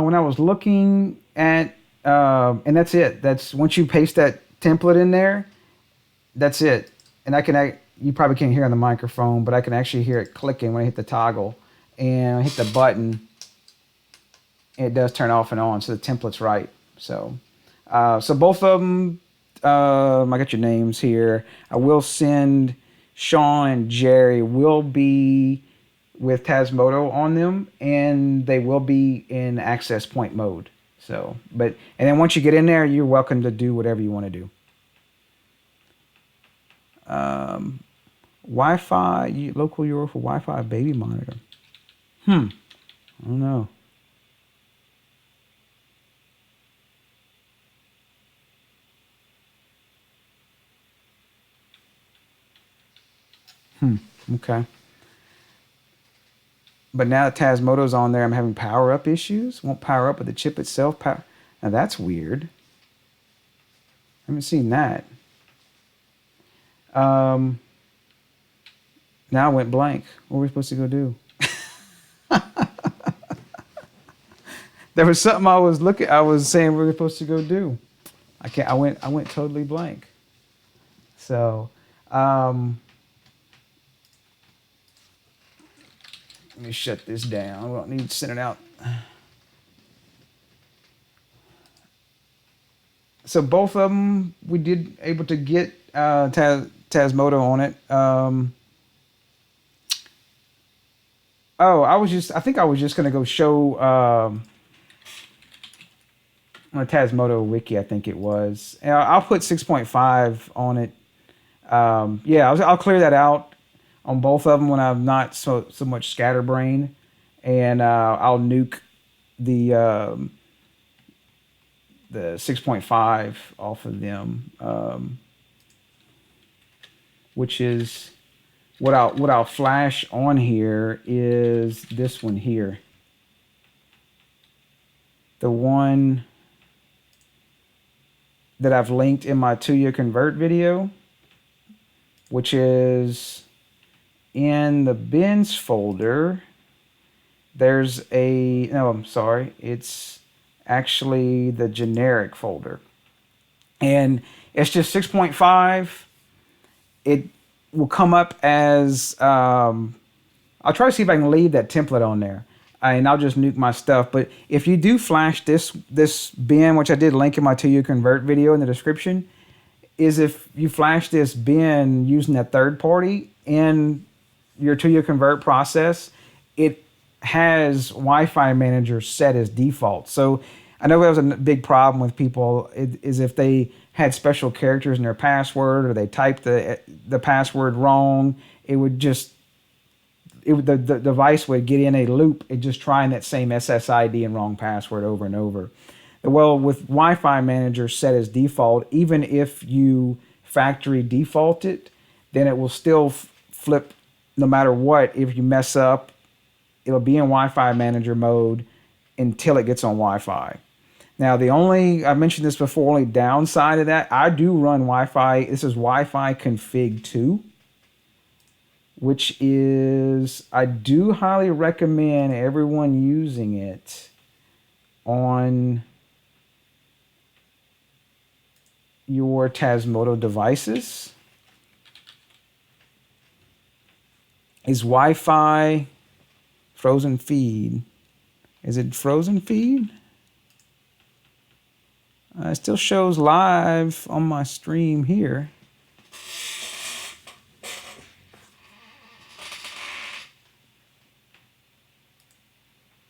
when I was looking at, and that's it. That's once you paste that template in there, that's it. And you probably can't hear on the microphone, but I can actually hear it clicking when I hit the toggle and I hit the button. It does turn off and on, so the template's right. So both of them, I got your names here. I will send Sean and Jerry will be with Tasmodo on them, and they will be in access point mode. So, and then once you get in there, you're welcome to do whatever you want to do. Wi-Fi, local URL for Wi-Fi baby monitor. I don't know. Okay. But now that Tasmodo's on there, I'm having power up issues. Won't power up with the chip itself. Now that's weird. I haven't seen that. Now I went blank. What were we supposed to go do? There was something I was saying we were supposed to go do. I can't. I went totally blank. So, let me shut this down. We don't need to send it out. So both of them, we did able to get Tasmodo on it. I think I was just gonna go show on a Tasmodo wiki. I think it was. And I'll put 6.5 on it. Yeah, I'll clear that out on both of them when I'm not so much scatterbrain, and I'll nuke the 6.5 off of them, which is what I'll flash on here is this one here, the one that I've linked in my 2-year convert video, which is in the bins folder. There's no, I'm sorry, it's actually the generic folder, and it's just 6.5. It will come up as I'll try to see if I can leave that template on there, and I'll just nuke my stuff. But if you do flash this bin, which I did link in my 2-year convert video in the description, is if you flash this bin using a third party in your 2-year convert process, it has Wi-Fi manager set as default. So I know that was a big problem with people is if they had special characters in their password or they typed the password wrong, the device would get in a loop and just trying that same SSID and wrong password over and over. Well, with Wi-Fi manager set as default, even if you factory default it, then it will still flip no matter what. If you mess up, it'll be in Wi-Fi manager mode until it gets on Wi-Fi. Now, I mentioned this before, only downside of that, I do run Wi-Fi. This is Wi-Fi config 2, which is, I do highly recommend everyone using it on your Tasmodo devices. Is Wi-Fi frozen feed? Is it frozen feed? It still shows live on my stream here.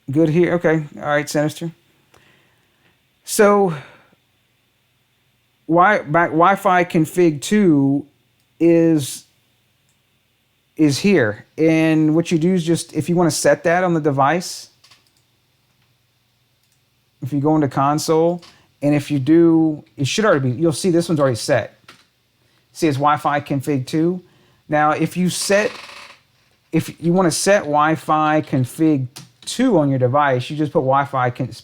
Good here. Okay. All right, Sinister. So Wi-Fi config 2 is here. And what you do is just, if you want to set that on the device, if you go into console, and if you do, it should already be, you'll see this one's already set. See, it's Wi-Fi config 2. Now, if you want to set Wi-Fi config 2 on your device, you just put Wi-Fi config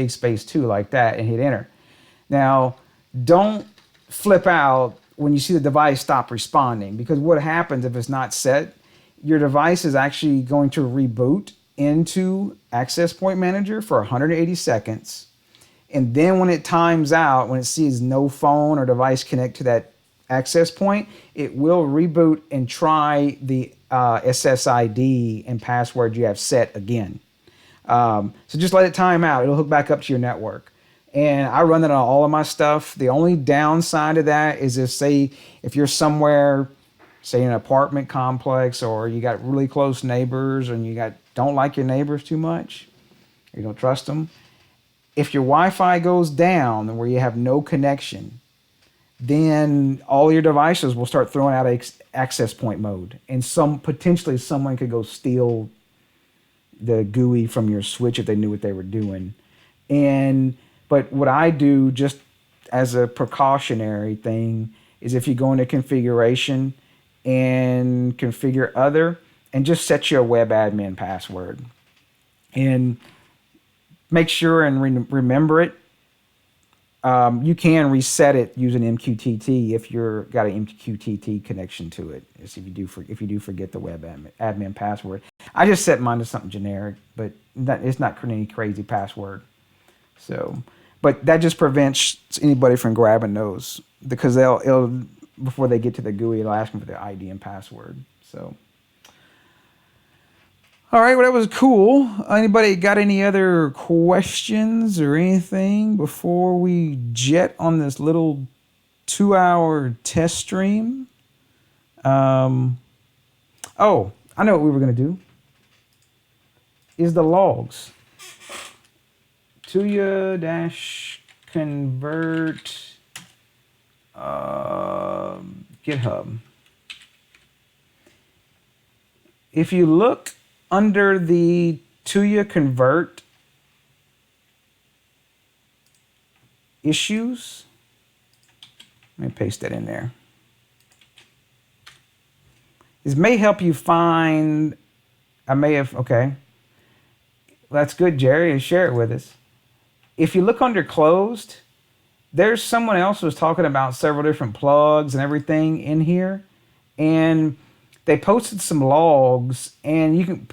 space 2 like that and hit enter. Now, don't flip out when you see the device stop responding, because what happens if it's not set, your device is actually going to reboot into Access Point Manager for 180 seconds. And then when it times out, when it sees no phone or device connect to that access point, it will reboot and try the SSID and password you have set again. So just let it time out. It'll hook back up to your network. And I run that on all of my stuff. The only downside of that is if you're somewhere, say in an apartment complex, or you got really close neighbors and you don't like your neighbors too much, or you don't trust them. If your Wi-Fi goes down and where you have no connection, then all your devices will start throwing out access point mode, and potentially someone could go steal the GUI from your switch if they knew what they were doing. But what I do, just as a precautionary thing, is if you go into configuration and configure other, and just set your web admin password, and make sure and remember it. You can reset it using MQTT if you've got an MQTT connection to it. If you do forget the web admin password. I just set mine to something generic, but it's not any crazy password. So, but that just prevents anybody from grabbing those because it'll before they get to the GUI, it'll ask them for their ID and password. So, all right, well, that was cool. Anybody got any other questions or anything before we jet on this little 2-hour test stream? Oh, I know what we were going to do. Is the logs. Tuya-convert GitHub. If you look under the Tuya convert issues, let me paste that in there. This may help you find, okay. That's good, Jerry. Share it with us. If you look under closed, there's someone else who was talking about several different plugs and everything in here. And they posted some logs, and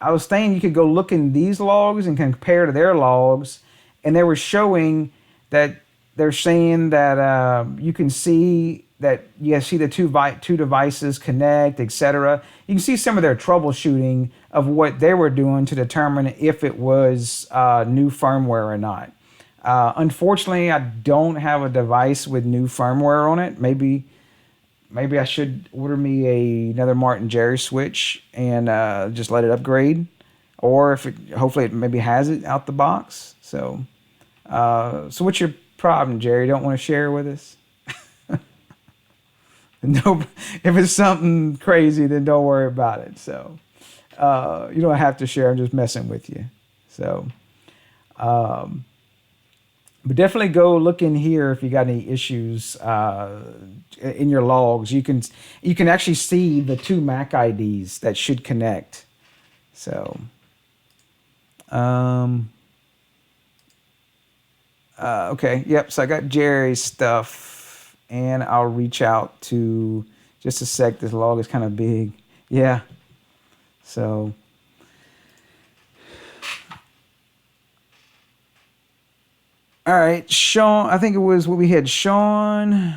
I was saying you could go look in these logs and compare to their logs. And they were showing that they're saying that you can see that see the two devices connect, etc. You can see some of their troubleshooting of what they were doing to determine if it was new firmware or not. Unfortunately, I don't have a device with new firmware on it. Maybe I should order me another Martin Jerry switch and just let it upgrade, or hopefully it maybe has it out the box. So what's your problem, Jerry? Don't want to share with us? No, if it's something crazy, then don't worry about it. So you don't have to share. I'm just messing with you. So, but definitely go look in here if you got any issues in your logs. You can actually see the two Mac IDs that should connect. So, okay, yep. So I got Jerry's stuff. And I'll reach out to, just a sec, this log is kind of big. Yeah. So. All right, Sean, I think it was what we had. Sean,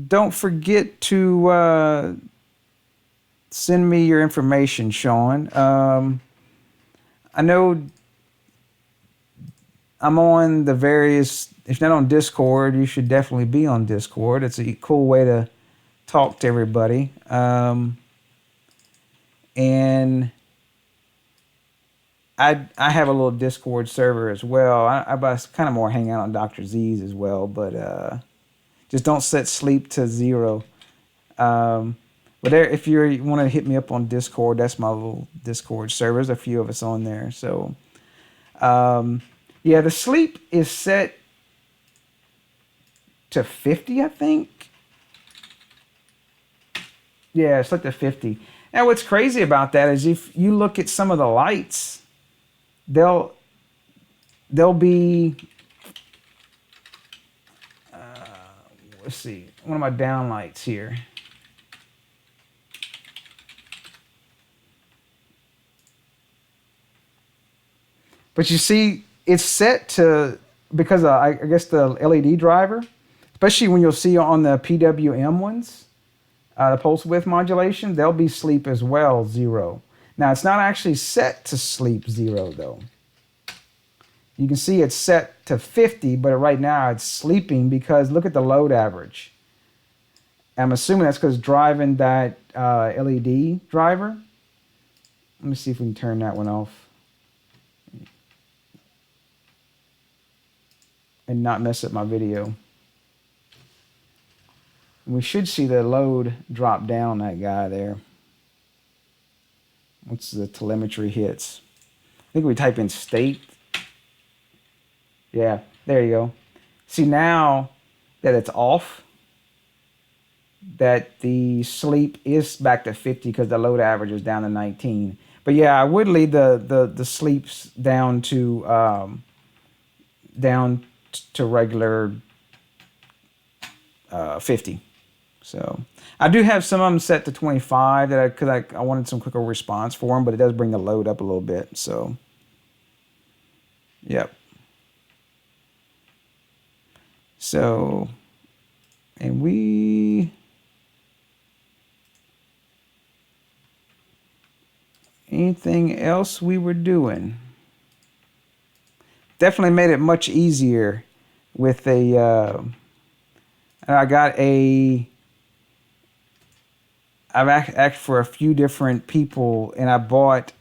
don't forget to send me your information, Sean. I know I'm on the various, if not on Discord, you should definitely be on Discord. It's a cool way to talk to everybody. And I have a little Discord server as well. I kind of more hang out on Dr. Z's as well, but just don't set sleep to 0. But there, if you want to hit me up on Discord, that's my little Discord server. There's a few of us on there. So, yeah, the sleep is set to 50, I think. Yeah, it's set to 50. Now, what's crazy about that is if you look at some of the lights, they'll be, let's see, one of my down lights here. But you see, it's set to, because I guess the LED driver, especially when you'll see on the PWM ones, the pulse width modulation, they'll be sleep as well, 0. Now, it's not actually set to sleep 0, though. You can see it's set to 50, but right now it's sleeping because look at the load average. I'm assuming that's because driving that LED driver. Let me see if we can turn that one off and not mess up my video. We should see the load drop down that guy there. Once the telemetry hits. I think we type in state. Yeah, there you go. See now that it's off, that the sleep is back to 50 because the load average is down to 19. But yeah, I would leave the sleeps down to regular 50. So I do have some of them set to 25 because I wanted some quicker response for them, but it does bring the load up a little bit. So Yep. So, and anything else we were doing? Definitely made it much easier with I got I've asked for a few different people, and I bought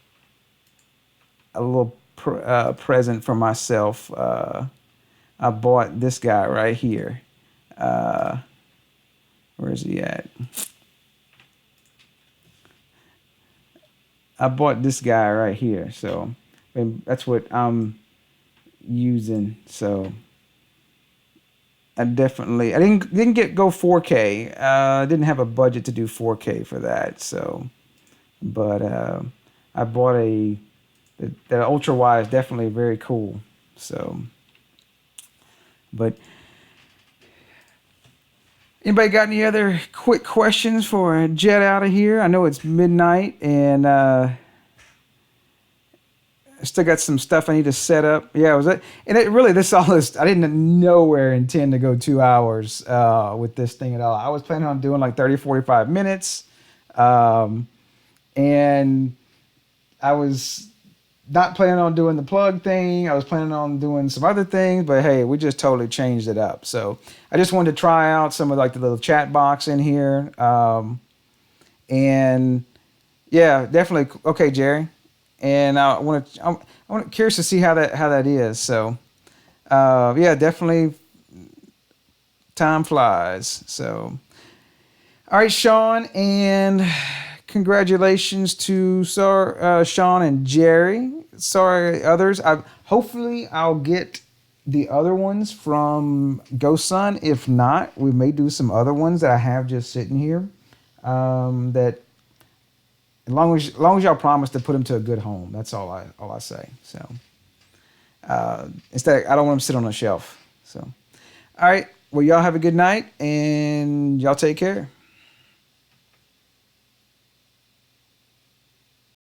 a little present for myself. I bought this guy right here. Where is he at? I bought this guy right here. So that's what I'm using. So I didn't go 4K. I didn't have a budget to do 4K for that. So, but I bought the ultra wide is definitely very cool. So, but anybody got any other quick questions for a jet out of here? I know it's midnight and I still got some stuff I need to set up. Yeah, was it? And it really, I didn't nowhere intend to go 2 hours with this thing at all. I was planning on doing like 30, 45 minutes. And I was not planning on doing the plug thing. I was planning on doing some other things, but hey, we just totally changed it up. So I just wanted to try out some of like the little chat box in here. And yeah, definitely. Okay, Jerry. And I'm curious to see how that is. So yeah, definitely time flies. So all right, Sean, and congratulations to Sean and Jerry. Sorry, others. Hopefully I'll get the other ones from GoSun. If not, we may do some other ones that I have just sitting here. That as long as y'all promise to put them to a good home. That's all I say. So instead, I don't want them to sit on a shelf. So all right. Well, y'all have a good night, and y'all take care.